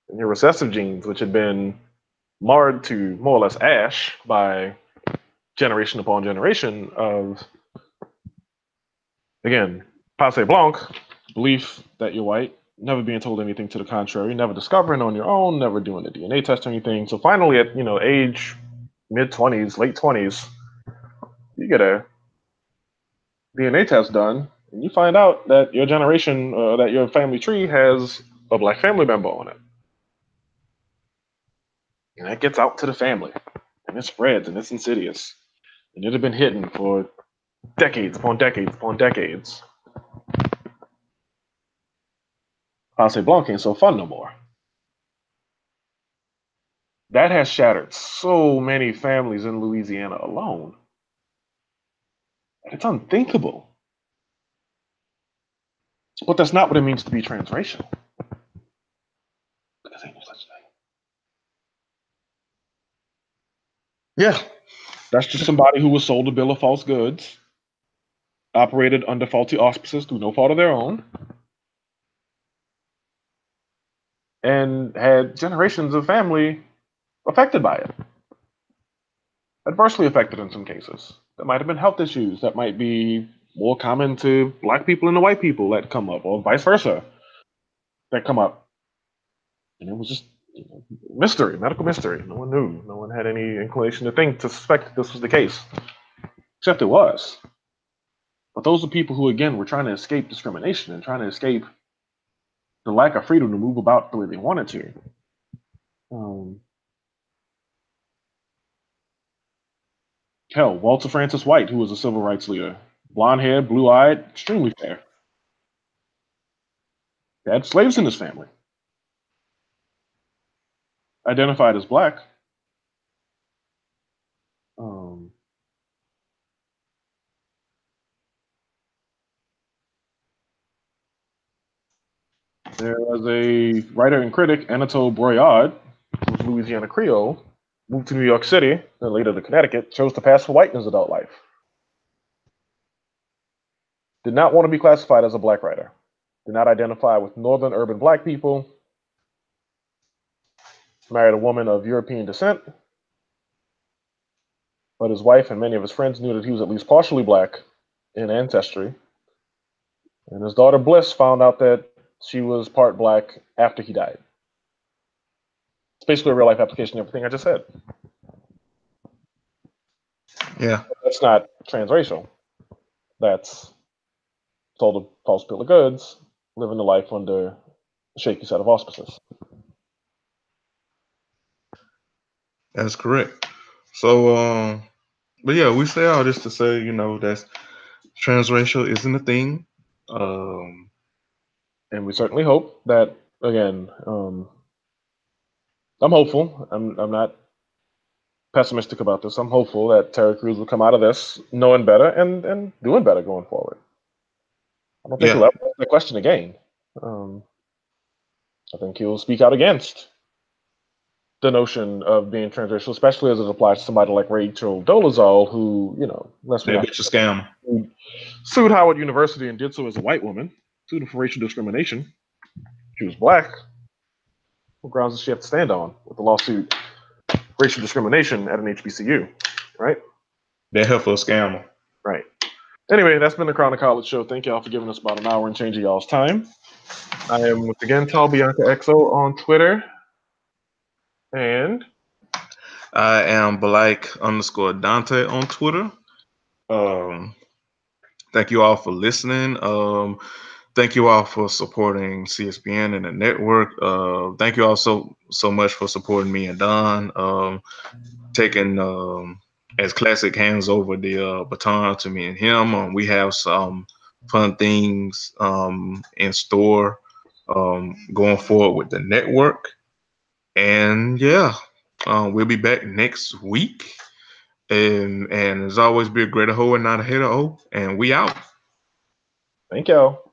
And your recessive genes, which had been marred to more or less ash by generation upon generation of, again, passe blanc, belief that you're white, never being told anything to the contrary, never discovering on your own, never doing a DNA test or anything. So finally at, age mid-20s, late 20s, you get a DNA test done, and you find out that your generation, that your family tree has a black family member on it. And that gets out to the family, and it spreads, and it's insidious. And it had been hidden for decades upon decades upon decades. Passe Blanc ain't so fun no more. That has shattered so many families in Louisiana alone. It's unthinkable. But that's not what it means to be transracial. Because ain't no such thing. Yeah. That's just somebody who was sold a bill of false goods, operated under faulty auspices through no fault of their own, and had generations of family affected by it. Adversely affected in some cases. That might have been health issues that might be more common to black people and the white people that come up, or vice versa, that come up. And it was just mystery, medical mystery. No one knew. No one had any inclination to suspect that this was the case. Except it was. But those are people who, again, were trying to escape discrimination and trying to escape the lack of freedom to move about the way they wanted to. Hell, Walter Francis White, who was a civil rights leader, blonde-haired, blue-eyed, extremely fair. He had slaves in his family. Identified as black. There was a writer and critic, Anatole Broyard, who was Louisiana Creole, moved to New York City, then later to Connecticut, chose to pass for white in his adult life. Did not want to be classified as a black writer. Did not identify with northern urban black people. Married a woman of European descent. But his wife and many of his friends knew that he was at least partially black in ancestry. And his daughter Bliss found out that she was part black after he died. It's basically a real life application of everything I just said. Yeah. But that's not transracial. That's sold a false bill of goods, living the life under a shaky set of auspices. That's correct. So, but yeah, we say all this to say, that's transracial isn't a thing. And we certainly hope that, again, I'm hopeful. I'm not pessimistic about this. I'm hopeful that Terry Crews will come out of this knowing better and doing better going forward. I don't think he'll ever ask that question again. I think he'll speak out against the notion of being transracial, especially as it applies to somebody like Rachel Dolezal, who, that bitch a scammer. Sued Howard University and did so as a white woman, sued him for racial discrimination. She was black. What grounds does she have to stand on with the lawsuit? Racial discrimination at an HBCU, right? That her for a scammer. Right. Anyway, that's been the Crown of College show. Thank y'all for giving us about an hour and change of y'all's time. I am once again Tall Bianca XO on Twitter. And I am Blake_Dante on Twitter. Thank you all for listening. Thank you all for supporting CSPN and the network. Thank you all so much for supporting me and Don. Taking as Classic hands over the baton to me and him. We have some fun things in store going forward with the network. And yeah, we'll be back next week. And as always, be a greater hoe and not a hater. And we out. Thank y'all.